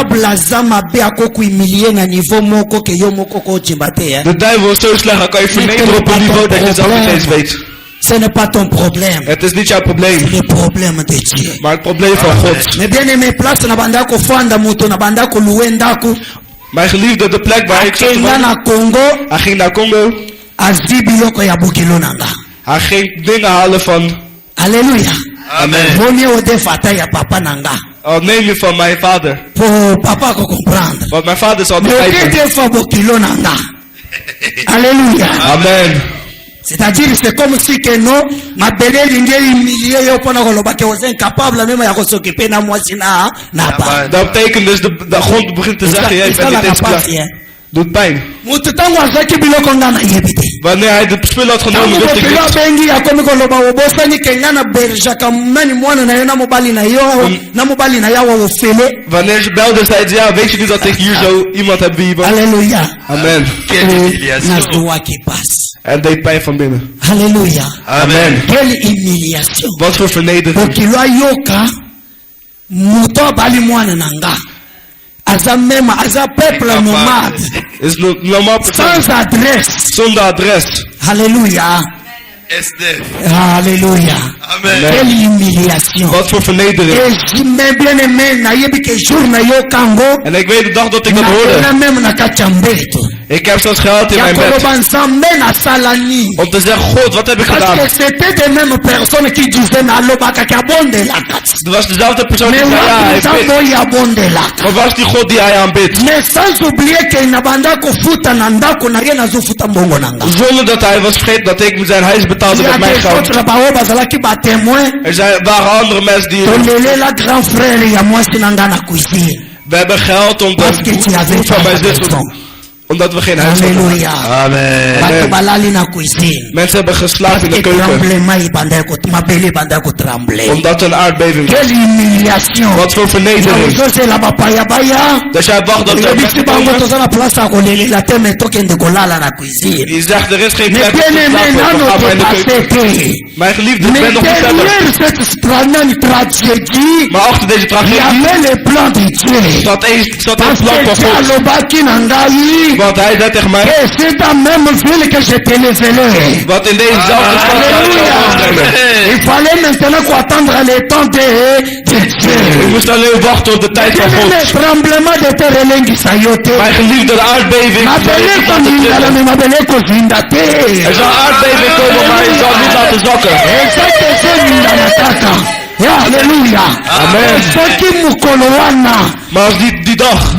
De duivel is zo slecht, dan kan je vernederen op een niveau dat je zelf niet eens weet. Ce n'est pas ton problème. Het is niet jouw probleem. C'est le problème de Dieu. Maar het probleem van God. Mais bien aimé, place na bandako fanda muto na bandako luendako. Mijn geliefde, de plek waar ik zat te wonen. Hij ging naar Congo. Azibiloko ya bukilo nanga. Hij ging dingen halen van. Halleluja. Amen. Bonnie ode fata ya papa nanga. Al neem je van mijn vader. Pour papa ko comprendre. Want mijn vader zal begrijpen. begrijpen. Mais ode fa bukilo nanga. Halleluja. Amen. C'est-à-dire c'est comme si que non ma belle lingue humilié yo pona ko loba ke was incapable même ya ko s'occuper na moi sina na pa. Dat betekent dus de grond begint te zeggen jij bent niet eens klaar. Doet pijn. Mutu tangu azaki biloko ngana yebite. Wanneer hij de spullen had genomen wist ik niet. Bengi ya komi ko loba obosa ni kengana berja kamani mwana na yo na mobali na yo na mobali na yawa ofele. Wanneer ze belde zei ze ja weet je niet dat ik hier zo iemand heb wie. Halleluja. Amen. Na zuwa ki pas. En deed pijn van binnen. Halleluja. Amen. Quelle humiliation. Wat voor vernedering. Okilwa yoka muto bali mwana nanga. Aza même aza peuple nomade. Is normaal sans adresse. Zonder adres. Halleluja. Halleluja. Amen. Quelle humiliation. Wat voor vernedering. En ik weet de dag dat ik dat hoorde. Ik heb zelfs gehad in mijn bed. Om te zeggen, God, wat heb ik gedaan? Het was dezelfde persoon die zei, ja, hij bidt. Maar was die God die hij aanbidt? Zonder dat hij was vergeten dat ik zijn huis betaalde met mijn geld. Er waren andere mensen die... We hebben geld om de voet van mijn zus. Omdat we geen huis hadden. Amen. Mensen hebben geslapen in de keuken. Omdat een aardbeving was. Wat voor vernedering. Dus jij wacht dat er mensen komen. Die zegt er is geen plek om te slapen. We gaan maar in de keuken. Mijn geliefde, ik ben nog niet verder. Maar achter deze tragedie zat een plan van God. Want hij zei tegen mij. Wat in dezezelfde stad ik moest alleen wachten op de tijd van God. Mijn geliefde, de aardbeving. Er zal aardbeving komen, maar je zal niet laten zakken. Ja, halleluja. Amen. Maar als die dag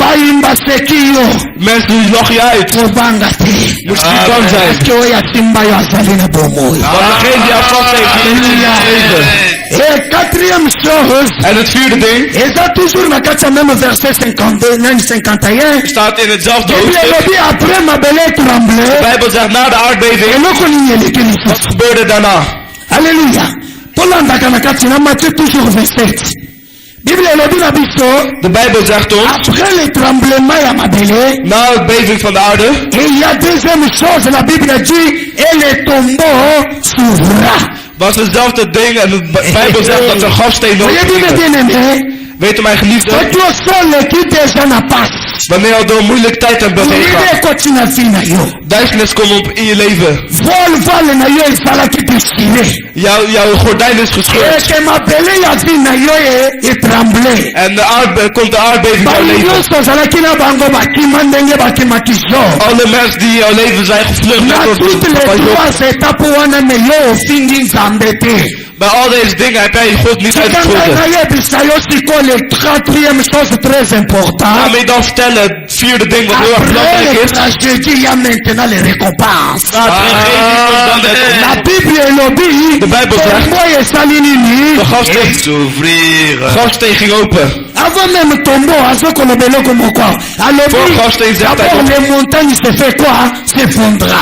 mensen die lachen je uit. Moest je niet bang zijn. Want degene die haar vast heeft, die heeft niet gegeven. En het vierde ding staat in hetzelfde hoofdstuk. De Bijbel zegt na de aardbeving. Wat gebeurde daarna? Halleluja. De Bijbel zegt ons, na het beving van de aarde, was hetzelfde ding en de Bijbel zegt dat er grafsteen nog weet mijn geliefde, wanneer je door een moeilijke tijd hebt doorheen duisternis komt op in je leven. Jouw gordijn is gescheurd. En komt de aardbeving in jouw leven. Alle mensen die in jouw leven zijn gevlucht. Bij al deze dingen heb jij God niet uitgevonden. le quatrième chose très importante. Laat me dan vertellen, het vierde ding wat heel erg Après belangrijk les is. tragédies, il y a maintenant les récompenses. Na tragedie komt dan La de Bible est De Bijbel zegt, de grafsteen S'ouvrir. grafsteen ging open. avant même tombeau, azokolombelo comme quoi. Alors, Voor grafsteen zegt hij d'abord nog. les montagnes se fait quoi? S'effondra.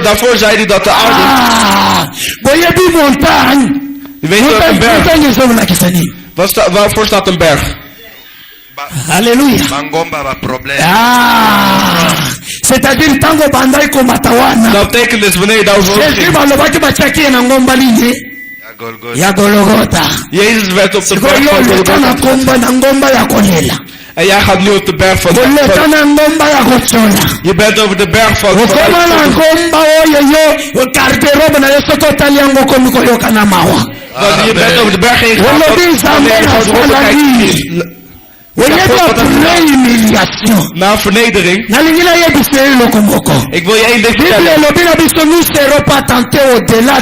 Daarvoor zei hij dat de aarde... Ah, boyebi montagne. Je weet wel, een berg. Montagne zobulakisa nini? Waarvoor staat een berg? Alléluia. Mangomba va problème. Ah, c'est-à-dire tango bandai komatawana. Dat betekent dus wanneer je daarover Jésus ging. balobaki bachakie na ngomba lini À Golgotha. ya Golgotha. Jezus werd op de berg Sikoyo van leta na Golgotha. komba na ngomba ya kolela. En jij gaat nu op de berg van... Oleta na ngomba ya kochola. Je bent over de berg van... Okoma na ngomba oyo yo garderobe na yeso kotali yango komi koyoka na mawa. Je bent over de berg heen gegaan. Olobi zambe Wanneer je na gaat swala Oyebi après humiliation. Na vernedering. Nalingi na yebisa eloko moko. Ik wil je één ding Bible vertellen. elobi na biso nous serons pas tentés au-delà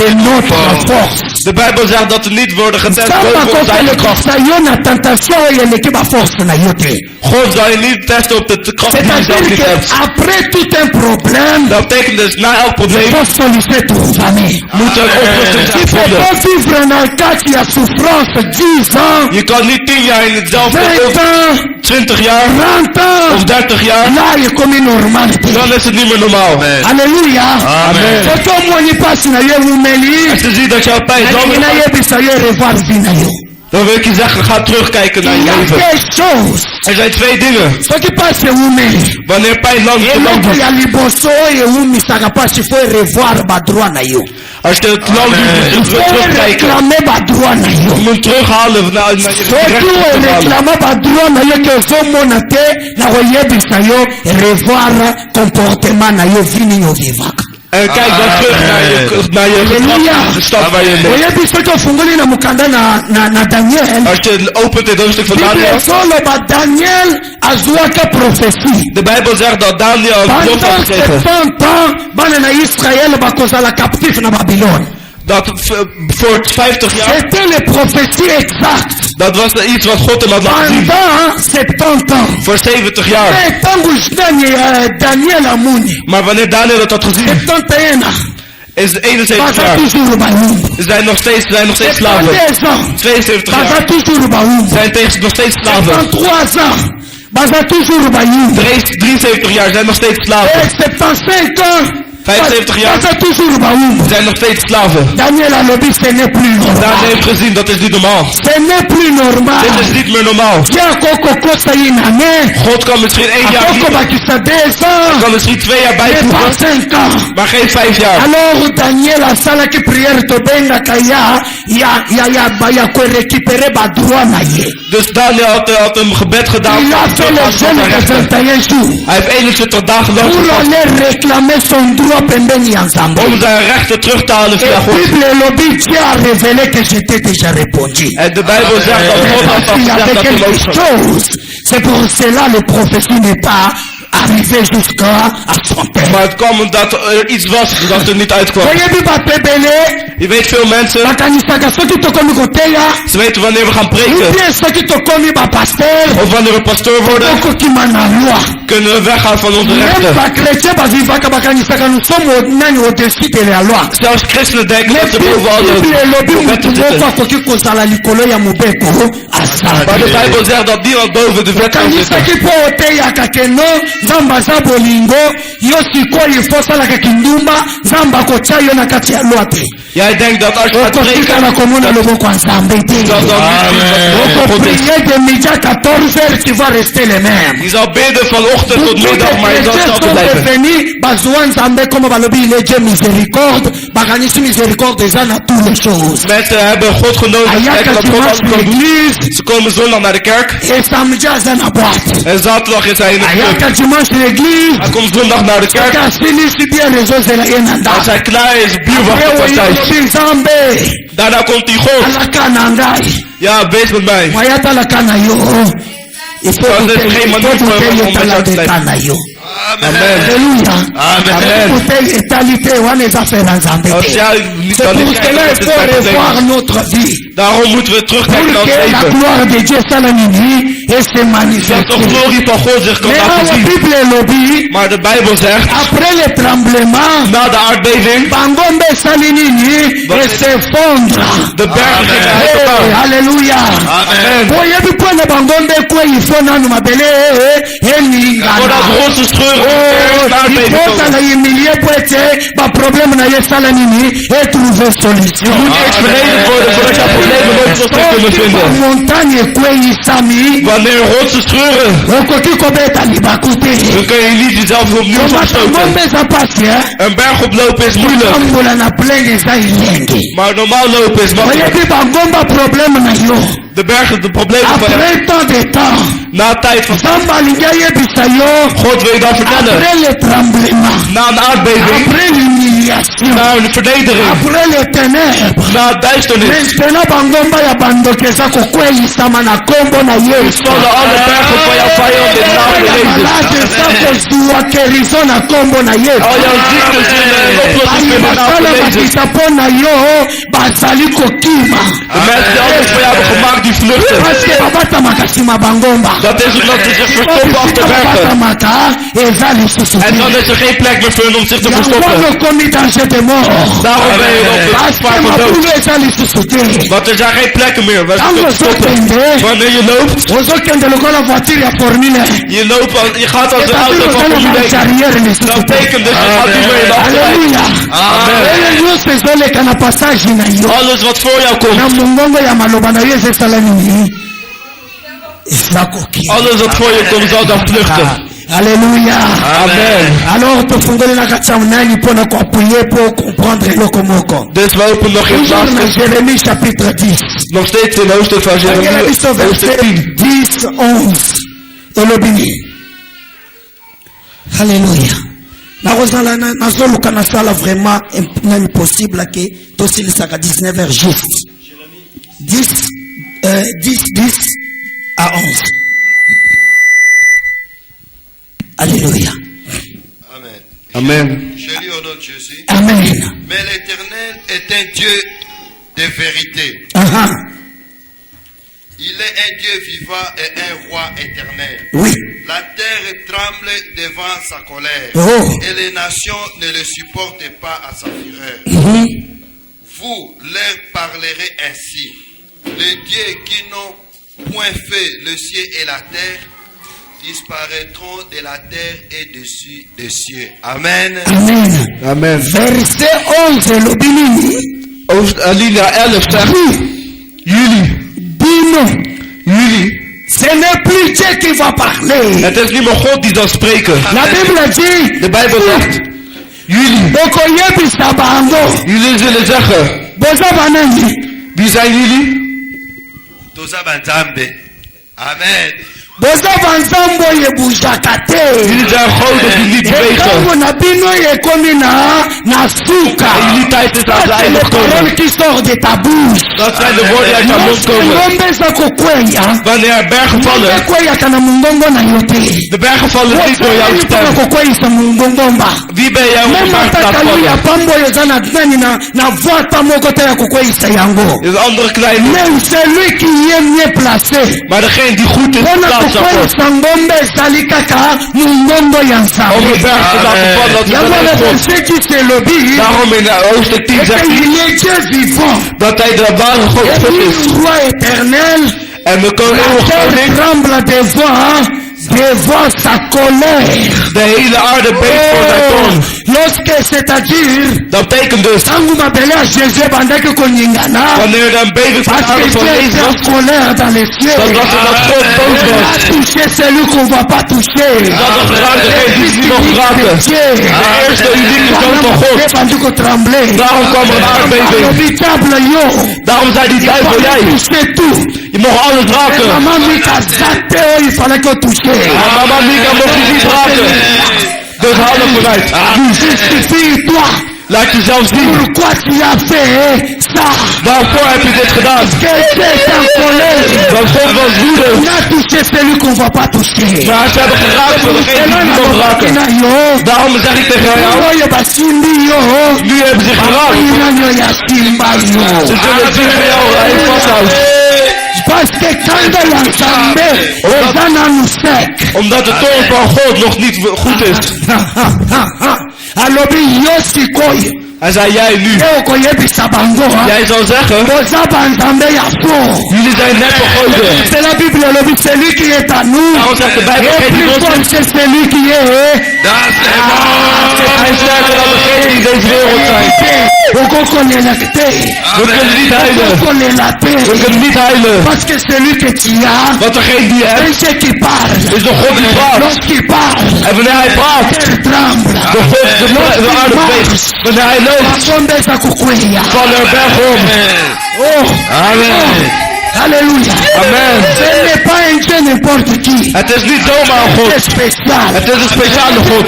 de notre force. De Bijbel zegt dat we niet worden getest Samba boven onze eigen kracht. kokelekisa yo na tentation oyo eleki baforce na yo te. God zal je niet testen op de kracht die je zelf C'est-à-dire niet hebt. que après tout un problème, Dat betekent dus na elk il probleem faut solution trouver. moet er een oplossing Tu zijn peux gevonden. pas vivre dans le cas qui a souffrance 10 ans, Je kan niet 10 jaar in 20 hetzelfde ans, 20 jaar 30 ans. of 30 jaar. Là, il est comme normal. Dan is het niet meer normaal. Alléluia. Amen. Soki omoni pasi na yo umeli, Als je ziet dat jouw pijn zo nalingi weer- nayebisa yo revoir vie na yo. dan wil ik je zeggen, ga terugkijken naar Il y je a leven. des choses. Er zijn twee dingen. Soki pasi umeli, Wanneer pijn lang te lang eloko duurt. ya liboso oyo ewumisaka pasi fo revoir badroit na yo. Als je het lang duurt, moet je Fo terugkijken. reklame badroit na yo. Je moet terughalen naar je soki rechten terughalen. oreklama badroit na yo ke ozomona te na koyebisa yo revoir comportement na yo vi nini ovivaka. En kijk dan terug naar je Halleluja. gedrag, de stad waar je leeft. oyebi soki ofungoli na mokanda na Daniel, Als je opent dit hoofdstuk van Bible Daniel. ezoloba Daniel azwaka prophesie. De Bijbel zegt dat Daniel een belofte had Pendant gekregen. 70 ans bana na Israël bakozala captif na Babylone. Dat voor 50 jaar, C'était les prophéties exactes. dat was iets wat God hem had laten zien. Pendant 70 ans. Voor 70 jaar. Mais ntango Daniel amoni Maar wanneer Daniel dat had gezien, 71 ans is het 71 baza jaar. toujours bayumbu. Ze zijn nog steeds slaven. 72 ans 72 baza jaar. toujours bayumbu. Zijn nog steeds slaven. 73 ans baza toujours bayumbu. 73 jaar zijn nog steeds slaven. 75 ans 75 jaar baza toujours bayumbu. zijn nog steeds slaven. Daniel alobi ce n'est plus Daniel normal. heeft gezien, dat is niet normaal. Ce n'est plus normal. Dit is niet meer normaal. Dieu akokokosa une année, God kan misschien 1 jaar niet, akokobakisa 2 ans, kan misschien 2 jaar mais pas bijvoegen, 5 ans. maar geen 5 jaar. Alors Daniel asalaki prière tobengaka ya korécupérer badroit na ye. Dus Daniel had een gebed gedaan. Il a fait le jeûne de 21 jours Hij heeft 21 dagen lang pour gevast aller réclamer son droit pembeni ya Nzambe. om zijn rechten terug te halen Et via God. Bible elobi Dieu a révélé que j'étais déjà répondu. En de Bijbel zegt dat God had al Il y gezegd avait dat hij quelque loos chose. C'est pour cela le prophétie n'est pas arrivé jusqu'à son terme. Maar het kwam omdat er iets was dat er niet uitkwam. Oyebi bato ebele Je weet, veel mensen, bakanisaka soki tokomi koteya ze weten wanneer we gaan ou preken. bien soki tokomi bapaster Of wanneer we pastoor worden, okokima na loi. kunnen we weggaan van onze Même rechten. bakretien bavivaka bakanisaka nous sommes nani au-dessus de la loi. Zelfs christenen denken dat Mais ze boven alle Bible elobi wetten mutu moko zitten. akoki kozala likolo ya mobeko Maar de asali. Bijbel zegt dat niemand boven de wet kan zitten. okanisaki mpo oteyaka keno nzambe aza bolingo yo sikoyo ifo osalaka kindumba nzambe akotya yo na kati ya lwa te. Jij denkt dat als je gaat preken, okotikala komona loboko ya nzambe te. dat dan niet wat God is. Prier de midi à 14 heures, tu vas rester le même. Je zal bidden van ochtend tot middag, maar je zal hetzelfde blijven. Veni bazwa nzambe comme balobi il est Dieu miséricorde bakanisi miséricorde eza na toutes les choses. Mensen hebben God genomen en ayaka kijken dat God alles dimanche kan doen. l'église Ze komen zondag naar de kerk et samedi aza na boîte. en zaterdag is hij in de club. ayaka dimanche l'église Hij komt zondag naar de kerk. asilisi bien rezozela ye na Als ndako. hij klaar is, bier wacht op Après, hem thuis. oyebi nzambe Daarna komt hij God. alaka na ngai Ja, wees met mij. mwaya talaka na yo Il faut que Alléluia. Amen. C'est pour cela il faut revoir notre vie. Daarom moeten we terugkijken naar Pour ons que la leven. gloire de Dieu salamini et se Dat manifeste. de glorie van God zich kan Mais laten la zien. Bible lobby, Maar de Bijbel zegt, après le tremblement, na de aardbeving, Bangombe salinini et s'effondre. de bergen gingen uit Hey, elkaar. Alléluia. Amen. Oyebi pona Bangombe kwa ifona no mabele eninga. Voordat rotsen scheuren, Oh, de aardbeving ifota komen. na yimilie pwete ba problème na yesala nini et trouver solution. Moet eerst verleden worden voordat je problemen nooit tot zich kunnen vinden. Montagne kwa isami. Wanneer rotsen scheuren, Okoki kobeta libakute. dan kun je niet jezelf opnieuw opstoten. Bangombe za pasi Een berg oplopen is moeilijk, Ambola na plenge za ilenge. maar normaal lopen is makkelijk. Oyebi Bangomba problème na yo. De bergen, de problemen van je. Après tant de temps. Na een tijd van Zamba linga yebisa yo. God wil je dan vertellen. Après le tremblement. Na een aardbeving, Après l'humiliation. na een vernedering, Après les ténèbres. na duisternis. Maintenant Bangomba ya bandokeza kokwelisama na kombo na Yesu. Zullen alle bergen van jouw vijand in de naam van Malade Jezus. sakozuwa kerizo na kombo na Yesu. Al jouw ziektes zullen een oplossing vinden in de naam Basala van Jezus. bakisa pona yo bazali kokima. De mensen die alles voor jou hebben gemaakt, die vluchten. Paske babata makasima Bangomba. Dat is omdat ze zich verstoppen achter bergen. Batamaka eza lisusu. En dan is er geen plek meer voor hen om zich te verstoppen. Yango komi danger de mort. Daarom ben je op het Paske gevaar van dood. mabulu eza lisusu te. Want er zijn geen plekken meer waar ze Tango kunnen stoppen. ozokende. Wanneer je loopt, Ozokende lokola voiture ya formule. je gaat als een auto van Formule 1. Dat betekent dus je gaat niet meer in de achteruit. Alleluia. Ele nyonso ezoleka na passage na yo. Alles wat voor jou komt, Na mongongo ya maloba na yo ezosala nini? Ezakoki. alles wat voor je komt zal dan vluchten. Alléluia. Amen. Alors tofungoli na kati ya nani mpona koapuye po comprendre eloko moko. Dus we lopen nog in Toujours na plaats, Jérémie chapitre 10. nog steeds in hoofdstuk van Angela Jeremie, biso hoofdstuk verset 10. 10, 11. Elobini. Alléluia. nakozala nazoluka nasala vraiment nani possible ke tosilisaka 19 heures juste 10 à 11. Alléluia. Amen. Amen. Je lis au nom de Jésus. Amen. Mais l'Éternel est un Dieu de vérité. Aha. Il est un Dieu vivant et un roi éternel. Oui. La terre tremble devant sa colère. Oh. Et les nations ne le supportent pas à sa fureur. Vous leur parlerez ainsi. Les dieux qui n'ont point fait le ciel et la terre disparaîtront de la terre et dessus des cieux. Amen. Amen. Amen. Verset 11 elobini. Alinea 11 zegt, jullie, Ce n'est plus Dieu qui va parler. het is niet meer God die zal spreken. La Bible dit, De Bijbel zegt, jullie zullen zeggen, wie zijn jullie? Toza banzambe. Amen. boza banzambo yebujaka te. Jullie zijn goden die niet bewegen. Ekombo na bino yekomi na suka. Jullie tijd is aan het C'est einde les paroles gekomen. qui sortent de ta bouche. Dat zijn de woorden die uit jouw mond komen. Ngombe eza kokweya. Wanneer er bergen vallen, Ekweyaka na mungongo na yo te. de bergen vallen niet door jouw Mpona stem. kokweyisa mungongomba. Wie ben jij om de Mema berg te laten takalu ya vallen? pambo oyo eza na nani na vwata moko te ya kokweyisa yango. Is een andere kleine. Mais celui qui est mieux placé. Maar degene die goed is, Mpona plaats daarvoor. kokweyisa ngombe ezali kaka mungongo ya Om nzambe. de berg te laten vallen, dat is Yango alleen na God. verset qui se lobi. Daarom in hoofdstuk 10 zegt hij Il est Dieu vivant. dat hij de ware God Et God puis is. roi éternel. En de koning La terre tremble devant sa colère. de hele aarde beeft voor zijn toorn. Lorsque c'est-à-dire Dat betekent dus, tangu mabele ya Jésus bandaki koningana. wanneer er een beving van de Parce aarde que van Dieu Jezus était was, en colère dans les cieux. dat was omdat God boos Il a was. touché celui qu'on ne va pas toucher. Dat was geraakt degene die niet mocht raken. De eerste unieke zoon van God. Daarom kwam er een aardbeving. Daarom zei die duivel, jij, je mocht alles raken. Maman il fallait que toucher. Maar mama Mika mocht je niet raken. Dus haal hem vooruit. Justifie-toi. Laat jezelf zien. Pourquoi tu as fait ça? Waarvoor heb je dit gedaan? Quelqu'un est en colère. Want God was woedend. On a touché celui qu'on ne va pas toucher. Maar ze hebben geraakt voor degene die niet mogen raken. Daarom zeg ik tegen jou. Nu hebben ze geraakt. Ze zullen zien bij jou hij vasthoudt. Parce que quand l'ensemble est dans un sec. Omdat de toorn van God nog niet goed is. Alobi yosikoi. Hij zei jij nu. Jij zal zeggen. Jullie zijn net vergoten. C'est la Bible, celui qui est à nous. Daarom zegt de Bijbel. C'est celui qui est. Hij zegt dat degenen die deze wereld zijn. We kunnen niet heilen. We kunnen niet heilen. Parce que celui que tu as. Want degene die je hebt. C'est ce qui parle. Is de God die praat. Lorsqu'il parle. En wanneer hij praat. De God de aarde beweegt. Wanneer hij loopt. Van er berg om. Amen. Alléluia. Amen. Ce n'est pas un Dieu n'importe qui. Het is niet zomaar een God. C'est spécial. Het is een speciale God.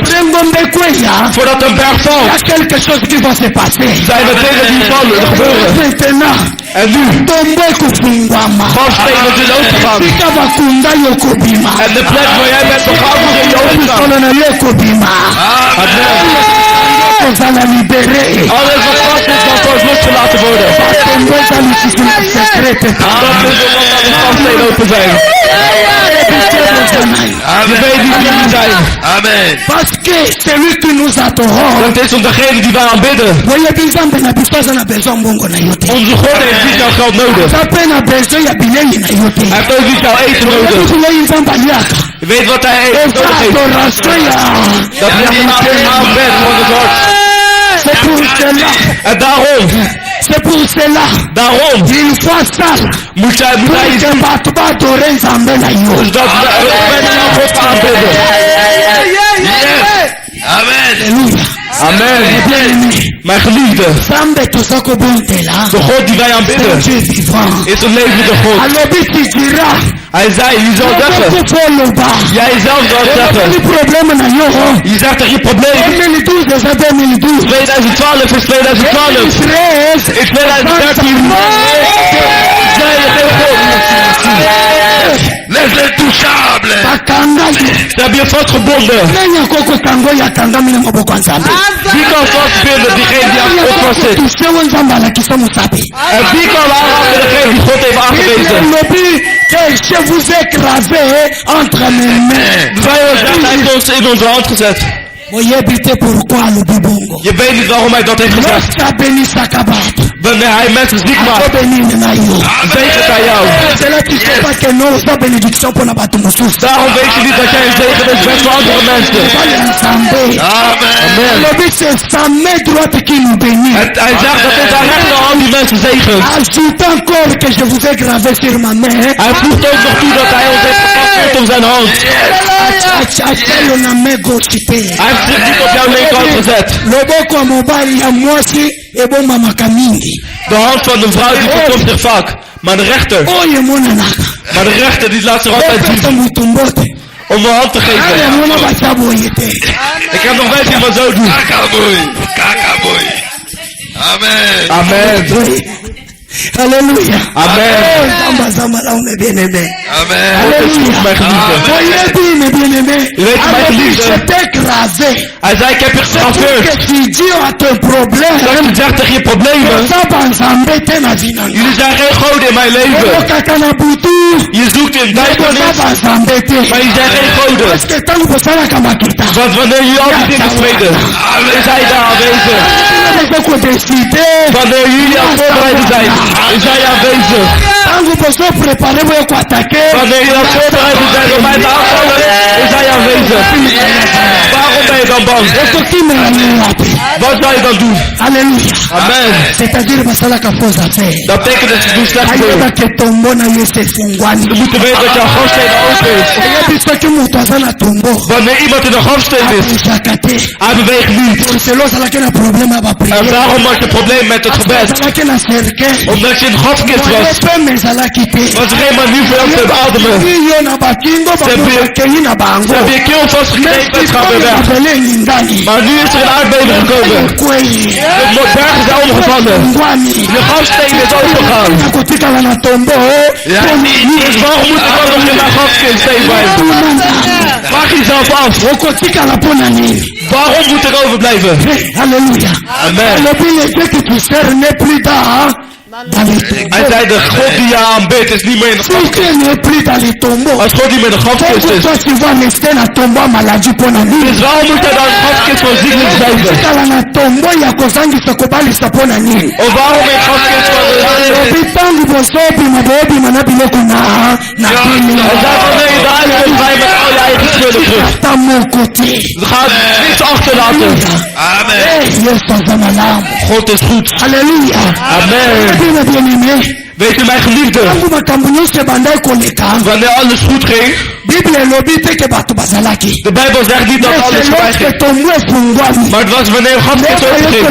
Voordat een berg Il y valt. a quelque chose qui va se passer. Zijn er dingen die vallen, gebeuren. Maintenant. En nu. Tombe kufungwama. Grafstenen zullen opengaan. Fika bakunda yokobima. En de plek waar jij bent begraven zal je opengaan. Kolona yokobima. Amen. Ozala libéré. Alles wat vast is zal voor losgelaten worden. Tombe zalisisuna secrete. Dat is omdat de grafstenen open zijn. Je weet niet wie we zijn. Amen. Parce que celui qui nous adore. Dat is om degene die wij aanbidden. Voyez bizambe na bisoza na besoin mbongo na yote. Onze God heeft niet jouw geld nodig. Sape na besoin ya bilei na yote. Hij heeft ook niet jouw eten nodig. Je weet wat hij nodig heeft. Dat hij aanbidt voor het hart. C'est pour cela. En daarom. C'est pour cela. Daarom. Il faut ça. Moet hij que batuba adore nzambe na yo. Dus dat wij jouw God aanbidden. Amen. Amen. Mijn geliefde. De God die wij aanbidden is een levende God. Hij zei, je zal zeggen. Jij zelf zal zeggen. Je zegt dat je probleem. 2012 is 2012. In 2013. Les intouchables. Ze hebben je vastgebonden. Wie kan vastbinden diegene die aan God vast zit? En wie kan aanraken degene die God heeft aangewezen? Je vous écrasé entre mes mains. De vijand heeft ons in onze hand gezet. Je weet niet waarom hij dat heeft gezegd. Wanneer hij mensen ziek maakt, zegent hij jou. Daarom weet je niet dat jij een zegen bent voor andere mensen. Amen. Hij zegt dat het zijn rechterhand die mensen zegent. Hij voegt ook nog toe dat hij ons heeft gepakt op zijn hand. Hij heeft zich niet op jouw linkerhand gezet. De hand van de vrouw die verkomt zich vaak. Maar de rechter. Maar de rechter die laat zich altijd zien. Om de hand te geven. Ik heb nog wel iemand zo doen. Kakaboy. Amen. Amen. Alléluia. Amen. Amen. Bien-aimé. Je weet mijn geliefde. Hij zei ik heb je gestraffeerd. Dat je zegt tegen je problemen. Jullie zijn geen goden in mijn leven. Je zoekt in duisternis. Maar je zijn geen goden. Want wanneer jullie al die dingen smeden, is hij daar aanwezig. Wanneer jullie aan het voorbereiden zijn, is hij aanwezig. Wanneer jullie aan het voorbereiden zijn om mij te aanvallen, is hij aanwezig. Waarom ben je dan bang? Wat zou je dan doen? Alléluia. Amen. Dat betekent dat je doet slecht voor je. Je moet weten dat jouw grafsteen open is. Wanneer iemand in een grafsteen is, hij beweegt niet. En daarom had je een probleem met het gebed. Omdat je een grafkist was. Was er geen manier voor jou te ademen. Ze hebben je keel vastgeknepen en gaan weer weg. Maar nu is er een aardbeving gekomen. De bergen zijn omgevallen. De grafsteen is overgegaan. Ja. Dus waarom moet ik ook nog in mijn grafkist blijven? Vraag jezelf af. Waarom moet ik overblijven? Halleluja. Amen. Hij zei, de God die je aanbidt is niet meer in de grafkist. Als God niet meer in de grafkist is. Dus waarom moet hij dan in de grafkist van ziekelijk blijven? Of waarom in de grafkist van de hij zei van nee, de heilige vrij met al je eigen spullen terug. We gaan niets achterlaten. Amen. God is goed. Halleluja. Amen. Weet u mijn geliefde, wanneer alles goed ging, de Bijbel zegt niet dat alles voorbij ging, maar het was wanneer grafkist open ging.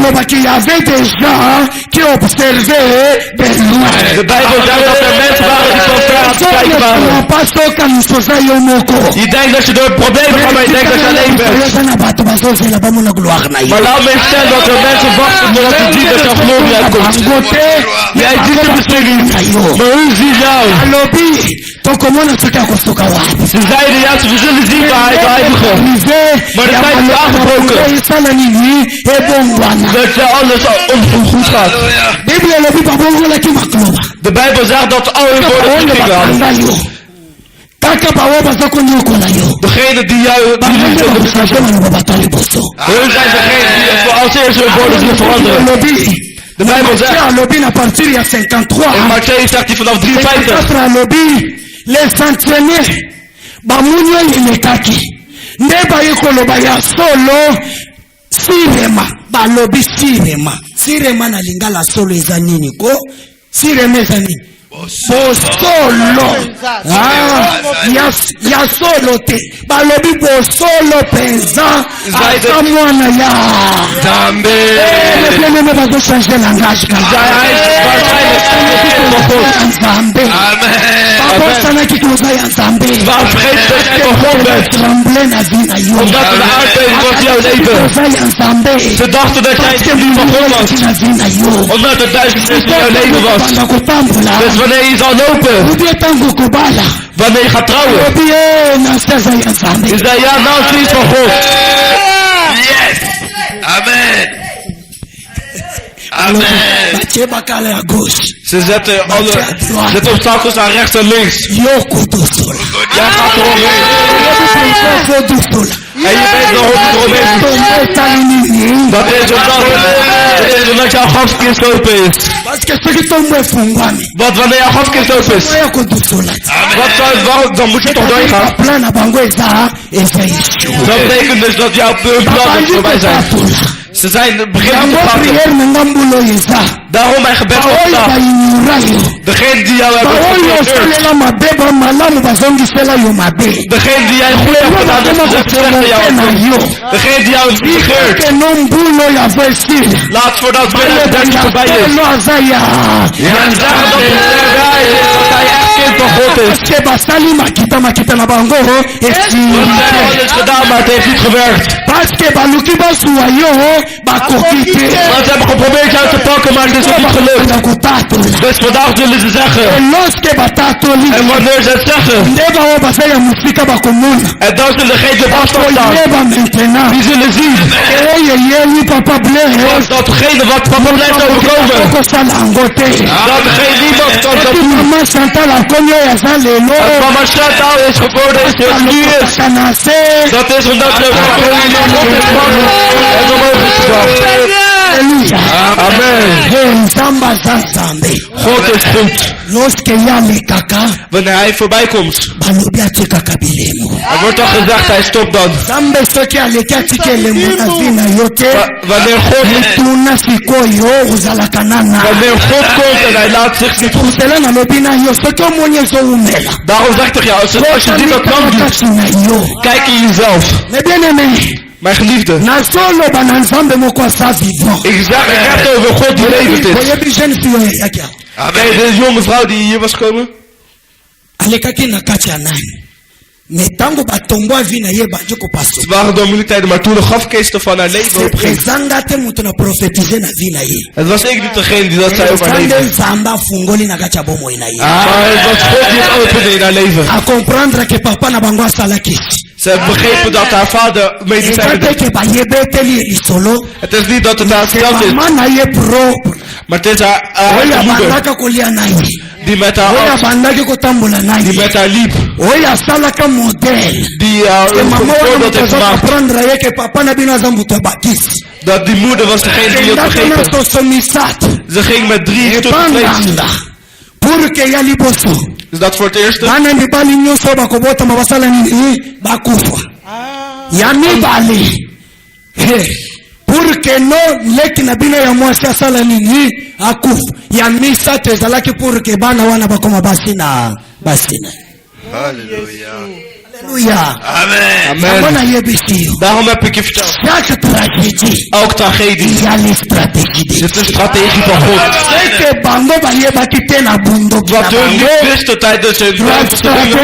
De Bijbel zegt dat er mensen waren die van ver aan het kijken waren. Je denkt dat je door het probleem gaat, maar je denkt dat je alleen bent. Maar laat me stellen dat er mensen wachten totdat ze zien dat jouw glorie uitkomt. Jij ziet het misschien niet, maar hoe ziet jou? Ze zeiden ja, ze zullen zien waar hij eindigen. Maar de tijd is aangebroken. Dat je alles goed gaat. De Bijbel zegt dat al hun woorden goed gingen. Degene die jou hun zijn degene die als eerste hun woorden zullen veranderen. De Bijbel zegt in Matthäus zegt hij vanaf 53. Les sanctionner bamunyo elekaki nde bayekoloba ya solo sirema na lingala solo eza nini ko sirema eza nini bosolo ya solo te balobi bosolo penza ata mwana ya Nzambe meme bazochanger langage Nzambe babosanaki koza ya Nzambe tremble na vie na yo omdat de aardbeving was jouw leven. Ze dachten dat jij niet van God was, omdat er duisternis in jouw leven was. Dus wanneer je zal lopen, wanneer je gaat trouwen, je zei ja, nou is niet van God. Yes. Amen. Amen. Ze zetten obstakels aan rechts en links. Jij gaat eromheen. En je weet nog hoe het eromheen. Dat is omdat jouw grafkist open is. Want wanneer jouw grafkist open is, dan moet je toch doorheen gaan. Dat betekent dus dat jouw plannen voorbij zijn. Ze zijn beginnen te praten. Daarom mijn gebed opstaat. Degene die jou hebben gehoord. Degene die jij goed hebt gedaan, dat is slecht aan jou. Degene die jou heeft gekeurd. Laat voordat het dertje voorbij is. En zeggen dat hij echt kind van God is. Want ze hebben alles gedaan, maar het heeft niet gewerkt. Want ze hebben geprobeerd jou te pakken, maar het is niet gelukt. Dus vandaag zullen ze zeggen. En wanneer ze het zeggen. En dan zullen degenen op afstand staan. Die zullen zien. Dat degene wat papa blijft overkomen. Dat degene niemand kan dat doen. En mama Chantal is geworden is zoals nu is. Dat is omdat ze Amen. God is goed. Wanneer hij voorbij komt, er wordt al gezegd, hij stopt dan. Wanneer God komt en hij laat zich niet goed. Daarom zegt hij, als je ziet dat dan doet, kijk in jezelf. Mijn geliefde, ik heb het over God die levend is. Amen. De jonge vrouw die hier was gekomen, Metango batombo vina ye banjo ko pasto. Het waren door moeilijke tijden, maar toen de grafkisten van haar leven opging. Ezangate mutu na profetiser na vina ye. Het was ik niet degene die dat zei over haar leven. Zamba fungoli na gacha bomo ina ye. Maar het was God die het opende in haar leven. A comprendre que papa na bango salaki. Ze heeft begrepen dat haar vader medicijnen deed. Het is niet dat het haar geld is, maar het is haar moeder die met haar arts, die met haar liep, die een voorbeeld heeft gemaakt. Dat die moeder was degene die het begrepen. Ze ging met 3 stukken vlees. Is dat voor het eerste? Pour que no leki na bino ya mwasi asala nini akufa ya misa tezalaki pour que bana wana bakoma basina. Hallelujah. Amen. Amen. Daarom heb ik je verteld. Ook tragedie. Het is een strategie van God. Wat hun niet wisten tijdens hun strategie.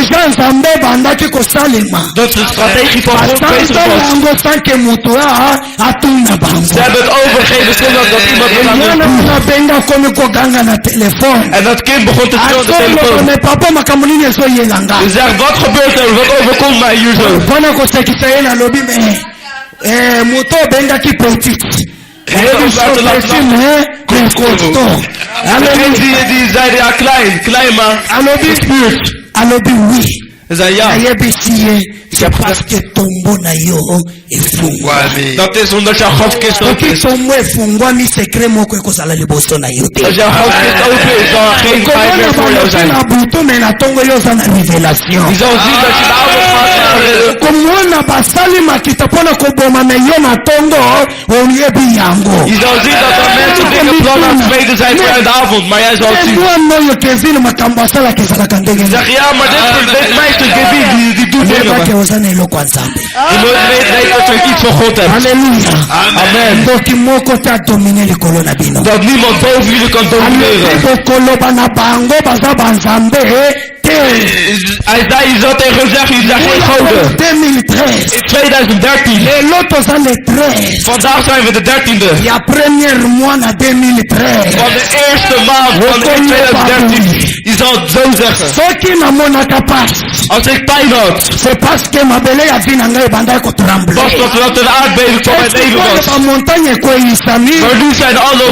Dat is een strategie van God bezig was. Ze hebben het overgegeven zonder dat iemand het aan doen. En dat kind begon te trillen de telefoon. Ze zegt, wat gebeurt er? Wat overkomt mij hier zo? Die zeiden ja, klein maar puur. Ze zei ja. Dat is omdat jouw grafkist open is. Als jouw grafkist open is, zal er geen pijn meer voor jou zijn. Je zal zien dat je de oude gaat Je zal zien dat er mensen dingen plannen aan het smeden zijn voor de avond, maar jij zal het zien. Zeg ja, maar dit meisje die doet dingen. Je moet weten dat je iets van God hebt. Halleluja. Amen. Dat niemand boven jullie kan domineren. Hij zei, je zou tegen hem zeggen, je zegt geen goden. In 2013. Vandaag zijn we de 13e. Van de eerste maand van 2013. Je zal het zo zeggen. Als ik pijn had. Was dat een aardbeving van mijn leven was. Maar nu zijn alle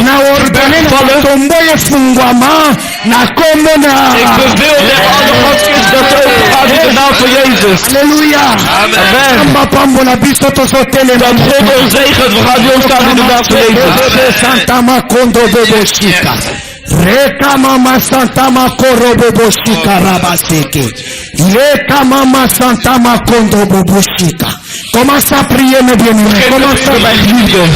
bergen vallen. Ik beveel tegen alle grafkisten dat ze overgaan in de naam van Jezus. Halleluja. Amen. Dat God ons zegent, we gaan nu opstaan in de naam van Jezus. Reka mama santa makoro boboshika rabaseke. Reka mama santa makondo boboshika. Commence à prier mes bien-aimés. Commence à prier.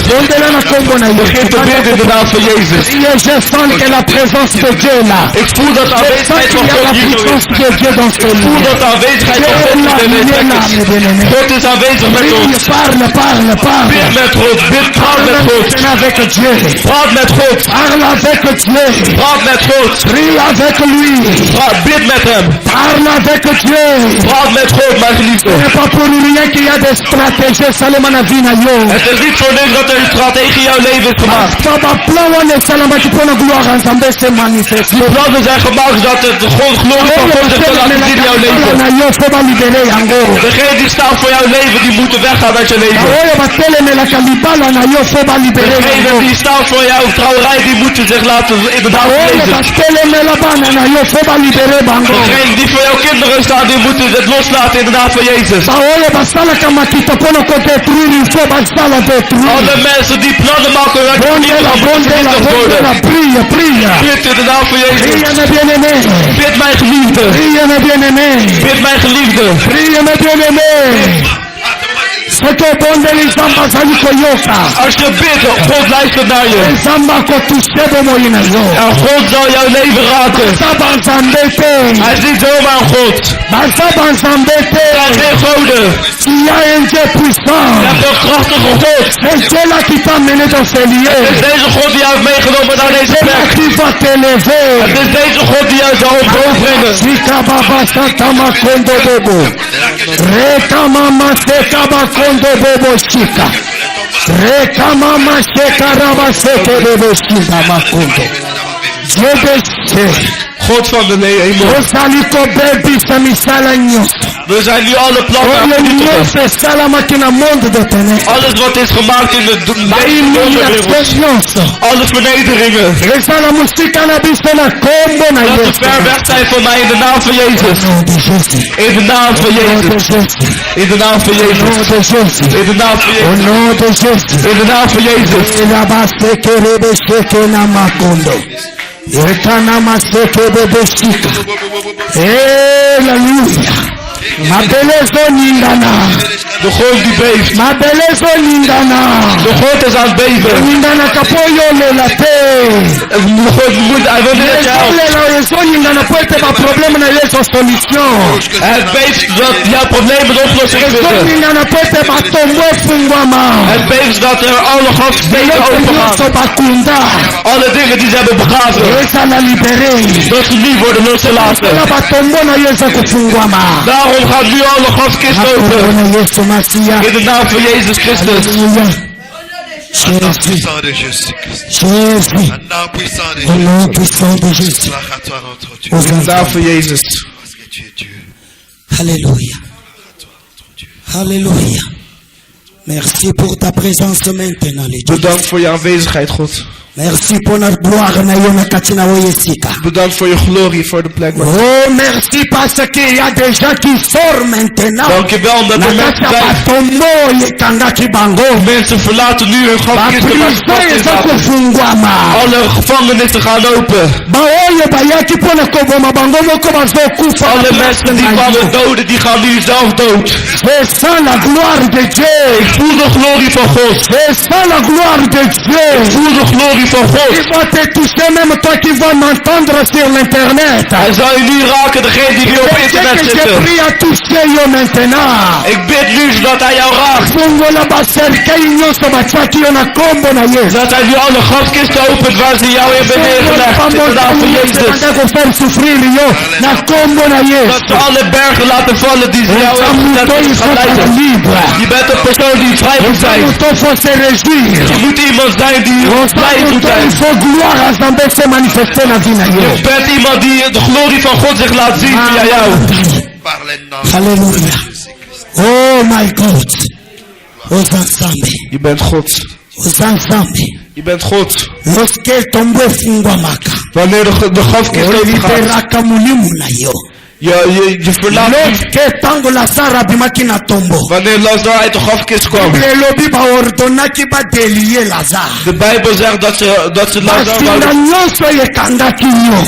Donnez-le la combo na Begin te bidden in de naam van Jezus. Je sens que la présence de Dieu est là. Ik voel dat de aanwezigheid van God hier zo is. Ik voel dat de aanwezigheid van God in deze plek is. God is aanwezig met ons. Parle. Bid met God. Praat met God. Praat met God. Parle avec Dieu. Praat met God. Prie avec lui. Bid met hem. Parle avec Dieu. Praat met God, mijn geliefde. C'est pas pour rien qu'il y a des stratégies Salema na vina yo. Het is niet voor niks dat er een strategie in jouw leven is gemaakt. Baba plan wane salama kipona gloire en Nzambe se manifeste. De plannen zijn gemaakt zodat het gewoon glorie van God zich zal laten zien in jouw leven. Degene die staan voor jouw leven, die moeten weggaan uit je leven. Degene die staan voor jouw trouwerij, die moeten zich laten inderdaad lezen. Degene die voor jouw kinderen staan, die moeten het loslaten in de naam van Jezus. Alle mensen die plannen maken, dat je niet vernietigd worden. Bid in de naam van Jezus. Bid mijn geliefde. Bid mijn geliefde. Seke bonde lizamba zali koyoka. Als je bidt, God luistert naar je. Zamba kotushebo moyina yo. En God zal jouw leven raken. Saba zambete. Hij is niet zomaar een God. Saba zambete. Er zijn geen goden. Tu as un Dieu puissant. Je hebt een krachtige God. C'est Dieu là qui t'a mené dans ces lieux. Het is deze God die jou heeft meegenomen naar deze C'est là plek. qui va t'élever. Het is deze God die jou zal omhoog brengen. Sika baba satama kondo bobo. Reka mama seka bakondo bobo shika. Reka mama seka raba seke bobo shika makondo. Dieu de God van de hemel. Osaliko bebi samisala nyoso. We zijn nu alle plannen aan het vernietigen. Nyoso salama kina monde de tene. Alles wat is gemaakt in de wereld. Alle vernederingen. Esala musika na biso na kombo na Dat Yesu. ze ver weg zijn van mij in de naam van Jezus. In de naam van Jezus. In de naam van Jezus. In de naam van Au Jezus. nom de Jésus. In de naam van Jezus. Elabaseke rebe seke na makondo. Ekana maseke bebe shika. Hallelujah. Mabelezo ningana. De God die beeft. Mabelezo ningana. De God is aan het beven. Ningana kapoyo lela te. De God moet, hij wil niet dat je helpt. Lela yeso ningana poete ba problema na yeso solution. Het beeft dat jouw problemen de oplossing Yeso vinden. ningana poete ba tombo fungwama. Het beeft dat er alle grafstenen open Yeso gaan. bakunda. Alle dingen die ze hebben begraven. Esa na libere. Dat ze niet worden losgelaten. Na ba tombo na yeso kufungwama. Daarom gaat nu alle grafkisten open. In de naam van Jezus Christus. Jésus, de Jésus-Christ. Jésus, Un nom puissant de au nom puissant de Jésus. Gloire à toi, notre Dieu. Aux In de naam enfants. van Jezus. Parce que tu es Dieu. Alléluia. Alléluia. Merci pour ta présence maintenant, les dieux. Bedankt voor je aanwezigheid, God. Merci pour notre gloire na yo na katina wo yesika. Bedankt voor je glorie, voor de plek. Oh, merci parce qu'il y a des gens qui sortent maintenant. Dank je wel omdat er mensen Nakata zijn. batombo yekanga kibango. Mensen verlaten nu hun grafkisten waar ze vast in Baprizo zaten. kufungwama. Alle gevangenissen gaan open. Baoyo bayaki pona koboma bango moko bazokufa. Alle mensen die kwamen doden, die gaan nu zelf dood. C'est ça la gloire de Dieu. Ik voel de glorie van God. C'est ça la gloire de Dieu. Ik voel de glorie van God. Il va te toucher même toi qui vas m'entendre sur l'internet. Hij zal je nu raken, degene die nu op C'est internet que j'ai zitten. pris à toucher yo maintenant. Ik bid nu zodat hij jou raakt. Fungola baserkei nyonso batiaki yo na kombo na Yesu. Dat hij nu alle grafkisten opent waar ze jou in hebben neergelegd. In de naam van Jezus. Banda kofaire souffrir yo na kombo na Dat Yesu. ze alle bergen laten vallen die ze jou hebben Muto il gezet gaan faut être leiden. libre. Je bent een persoon die vrij moet zijn. Muto faut se réjouir. Je moet iemand zijn die blij moet zijn. Il faut gloire à Zambé se manifester na vie na yo. Je bent iemand die de glorie van God zich laat zien via jou. Par le nom de Alléluia. Jésus-Christ. Oh my God. Aux ensemble. Je bent God. Aux ensemble. Je bent God. Lorsque tombe fungwa maka. Wanneer de grafkist open gaat. Liberaka mulimu na yo. Je verlaat niet. Lorsque tango Lazare abimaki na tombo. Wanneer Lazarus uit de grafkist kwam. Lelobi ba ordonaki ba delie Lazare. De Bijbel zegt dat ze Lazarus Basinga wouden. nyonso ekangaki yo.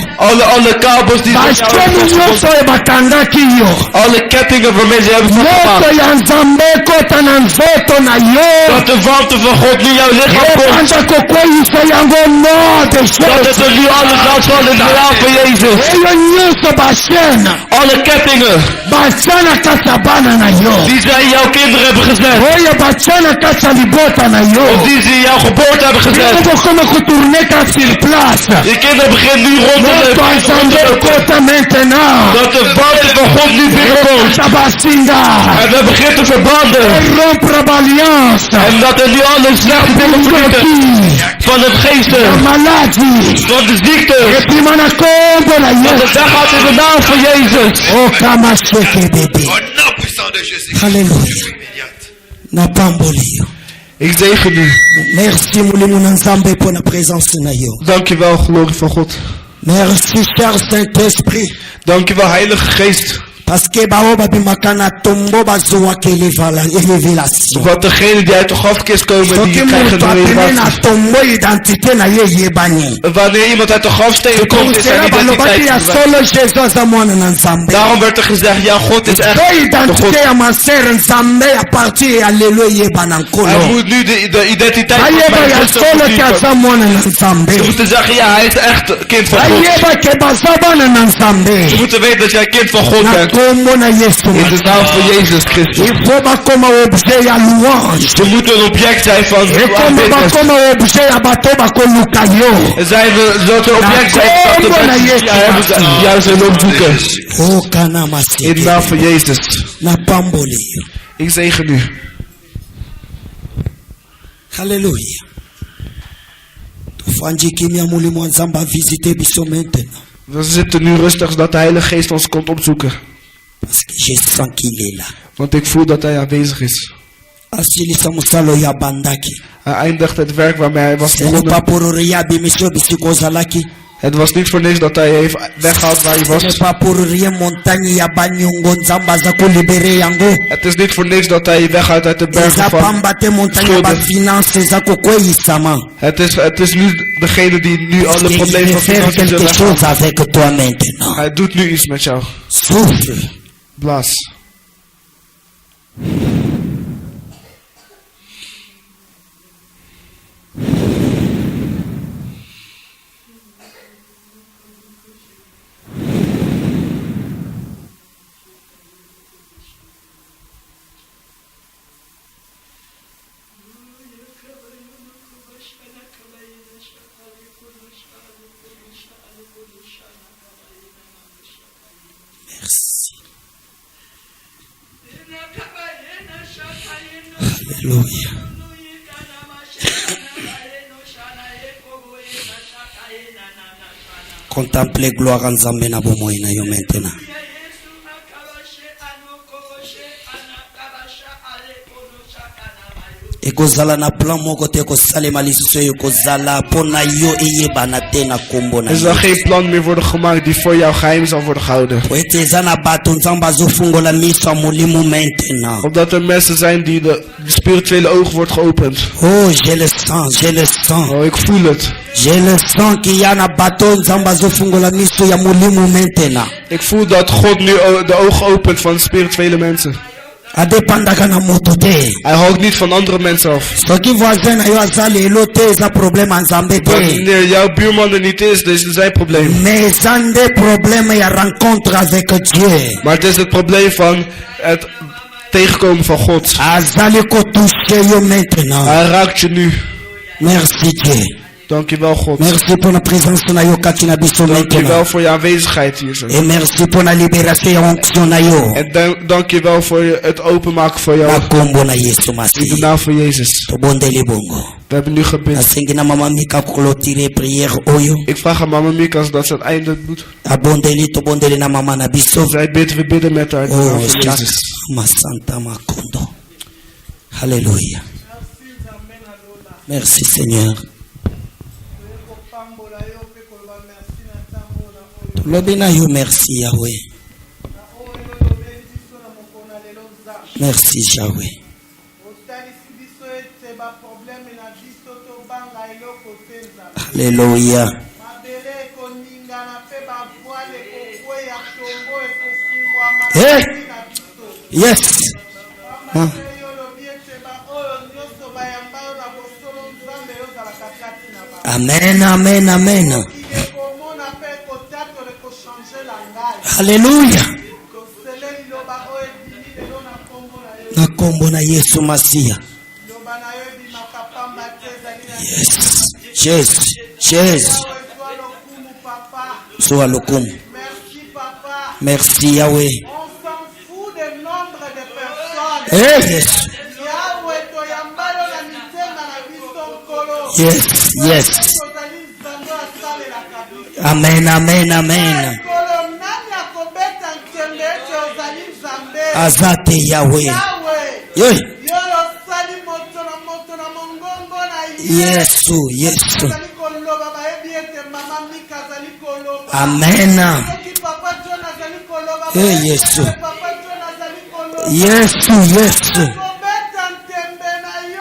Alle kabels die ze Bashemi nyonso ebakangaki yo. alle kettingen waarmee ze hebben Moto vastgemaakt. ya Nzambe ekota na nzoto na yo. Dat de warmte van God nu jouw lichaam komt. Ebanda kokweyisa yango nom de Dat Jésus. het er nu alles uitvalt in de naam van Jezus. Eyo nyonso bashena. Alle kettingen Bachana kasa bana na yo. die zij in jouw kinderen hebben gezet. Oyo bachana kasa libota na yo. Of die ze in jouw geboorte hebben gezet. Yo bokoma kutourneka sur place. Je kinderen beginnen nu rond te Moto Nzambe lopen. ekota maintenant. Dat de warmte van God nu binnenkomt. Ekota basinga. En we beginnen te verbanden. Rompre balliance. En dat er nu alles slecht binnenvliegt. Van het geesten. Maladie. Van de ziekte. Epima na kombo na Dat Yesu. het weggaat in de naam van Jezus. Oh kama sheke bebe. Au nom puissant de Jésus-Christ. Alléluia. Immédiate. Na pamboli yo. Ik zegen u. Merci mulimu na Nzambe pour la présence na yo. Dankjewel, glorie van God. Merci cher Saint-Esprit. Dankjewel, Heilige Geest. Parce que baoba bimakana tombo bazoa ke révélation. Want degene die uit de grafkist komen, die krijgen een revelatie. tombo identité na ye yebani. Wanneer iemand uit de grafsteen komt, is zijn identiteit. Daarom werd er gezegd, ja, God is echt de God. Hij moet nu de identiteit van mijn zuster verdiepen. Ze moeten zeggen, ja, hij is echt kind van God. Ze moeten weten dat jij kind van God bent. In de naam van Jezus Christus. Ze moeten een object zijn van aanbidders. En zijn we dat een object zijn dat de mensen juist zullen opzoeken. In de naam van Jezus. Ik zegen u. Halleluja. We zitten nu rustig zodat de Heilige Geest ons komt opzoeken. Want ik voel dat hij aanwezig is. Hij eindigt het werk waarmee hij was begonnen. Het was niet voor niks dat hij heeft weggehaald waar hij was. Het is niet voor niks dat hij weghaalt uit de bergen van schulden. Het is nu degene die nu alle problemen van financiën zullen weghaalt. Hij doet nu iets met jou. Blaas. Alléluia. Contemplez gloire en Nzambe na bomoi na yo maintenant. Ekozala na plan moko te kosalema lisusu oyo kozala pona yo eyebana te na kombo na. Er zal geen plan meer worden gemaakt die voor jou geheim zal worden gehouden. Omdat er mensen zijn die de spirituele ogen wordt geopend. Oh, je le sens, je le sens. Oh, ik voel het. Je le sens qu'il y a na bateau nzamba zo fungola miso ya mulimu maintenant. Ik voel dat God nu de ogen opent van spirituele mensen. Hij houdt niet van andere mensen af. Wanneer jouw buurman er niet is, dus is zijn probleem. Maar het is het probleem van het tegenkomen van God. Hij raakt je nu. Merci Dieu. Dankjewel God. Merci pour la présence na yo kati na biso maintenant. Dankjewel voor je aanwezigheid hier zo. Et merci pour la libération en onction na yo. En dankjewel voor het openmaken voor jou. Na kombo na Yesu Masihi. In de naam van Jezus. Tobondeli bongo. We hebben nu gebeden. Asengi na mama Mika clôturer prière oyo. Ik vraag aan mama Mika dat ze het einde doet. Abondeli tobondeli na mama na biso. Zij bidt, we bidden met haar. Oh, Jezus. Masanta makondo. Alléluia. Merci Seigneur. Lobina yo merci Yahweh. Merci Yahweh. Alléluia. Hey! Yes. Amen, amen, amen. Alléluia. Na kombo na Yesu Masiya. Yes. Jésus. Jésus. Sois le com. Merci Yahweh. On s'en fout du nombre de personnes. Hey, yes. Yes, yes. Amen, amen, amen. Azate Yahweh. Yesu, Yesu. Amen. Hey, Yesu. Yesu, Yesu.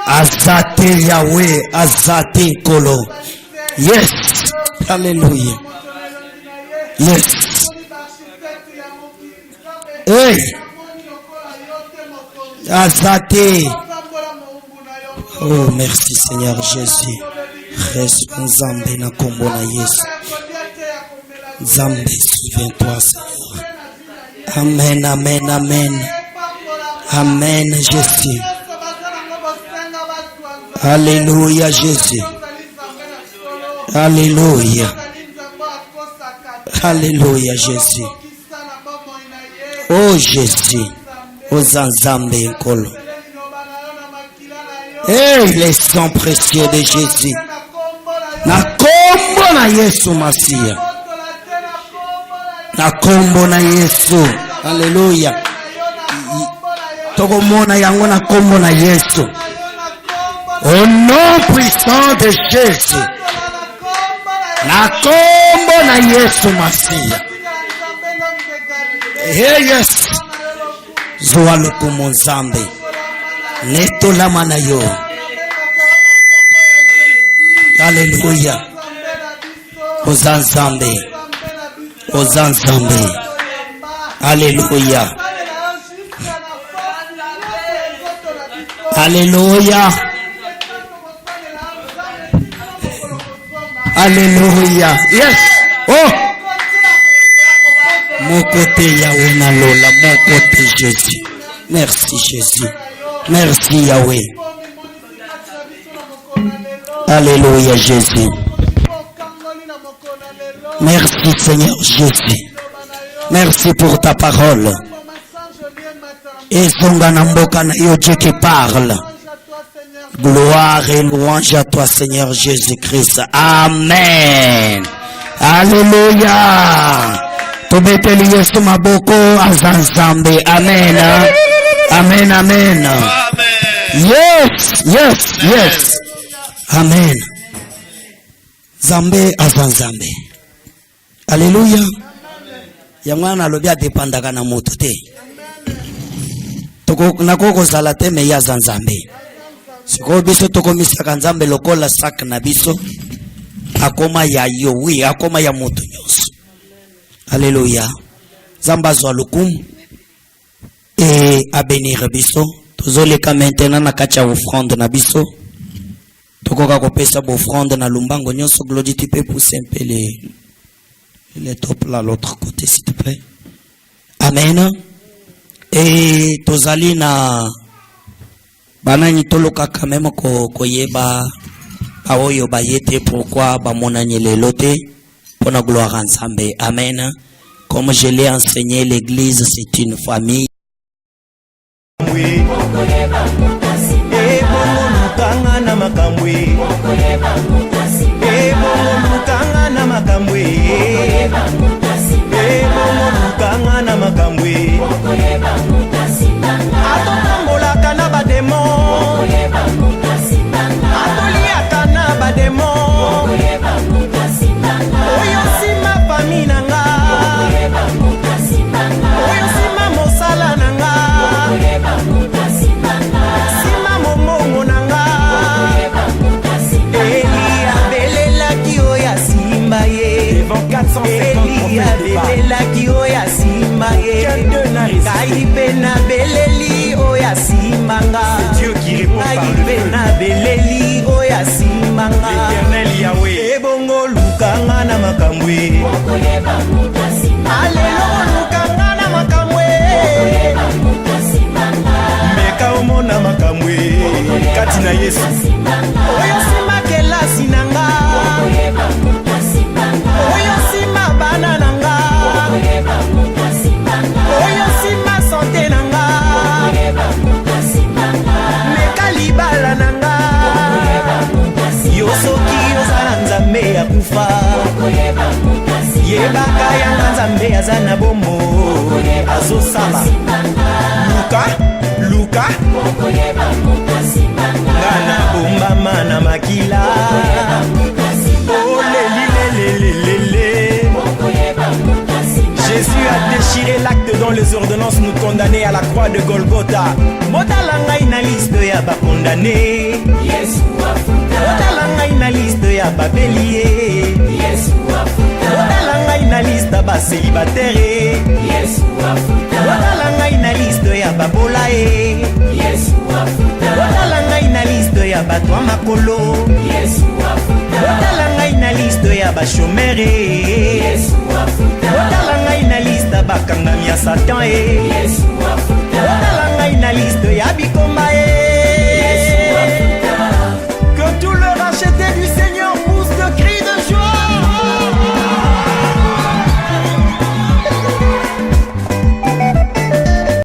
Azate Yahweh, Azate Kolo. Yes. Hallelujah. Yes. Hey. Azate. Oh, merci Seigneur Jésus. Reste Nzambe na kombo na Yesu. Nzambe, souviens-toi Seigneur. Amen, amen, amen. Amen, Jésus. Alléluia, Jésus. Alléluia. Alléluia, Jésus. Oh, Jésus. Oh, Nzambe Nkolo. Hey, les sangs précieux de Jésus. Na kombo na Yesu Masia. Na kombo na Yesu. Alléluia. Tokomona yango na kombo na Yesu. Au nom puissant de Jésus. Na kombo na Yesu Masia. Hey, yes. Zoa lukumu Nzambe. Neto lama na yo. Alléluia. Ozanzambe. Ozanzambe. Alléluia. Alléluia. Alléluia. Yes. Oh. Mon côté Yahweh na lola. Mon côté Jésus. Merci Jésus. Merci Yahweh. Alléluia Jésus. Merci Seigneur Jésus. Merci pour ta parole. Et songa na mboka na yo Dieu qui parle. Gloire et louange à toi Seigneur Jésus-Christ. Amen. Alléluia. Tobeteli Yesu maboko azanzambe. Amen. Amen, amen. Yes, yes, yes. Amen. Zambe azanzambe. Alléluia. Yangwana lobia dependaka na moto te. Toko nakoko zalate me ya zanzambe. Siko biso toko misaka nzambe lokola sak na biso. Akoma ya yo, oui, akoma ya moto nyos. Alléluia. Zamba zwa lukumu. Et à bénir biso. Tozoleka maintenant na kacha offrande na biso. Tokoka kopesa offrande na lumbango nyonso. Glody, tu peux pousser un peu les top là l'autre côté s'il te plaît. Amen. Et tozali na banani toloka quand même koyeba aoyo bayete pourquoi bamonani lelo te pour la gloire à Nzambe. Amen. Comme je l'ai enseigné, l'église c'est une famille. Dieu qui répond par l'Éternel Yahweh. Ebongo lukanga na makamwe. Alelo lukanga na makamwe. Meka omona makamwe. Katina Yesu. Oyo sima kelasi nanga. Oyo sima bana nanga. Oyo sima santé nanga. Meka libala nanga. Yosoki yozala Nzambe ya kufa. Yebaka yanga Nzambe azana bomo. Azosala. Luka. Ngana bombama na makila. Oh lelilelelelele. Jésus a déchiré l'acte dont les ordonnances nous condamnaient à la croix de de Golgotha. Motala ngai na liste ya bakondane. Motala ngai na liste ya babelie. Motala ngai na liste baselibatere. Motala ngai na liste ya babolae. Motala ngai na liste ya bato ya makolo. Motala ngai na liste ya bashomere. Motala ngai na liste bakangami ya Satan. Motala ngai na liste ya bikomba.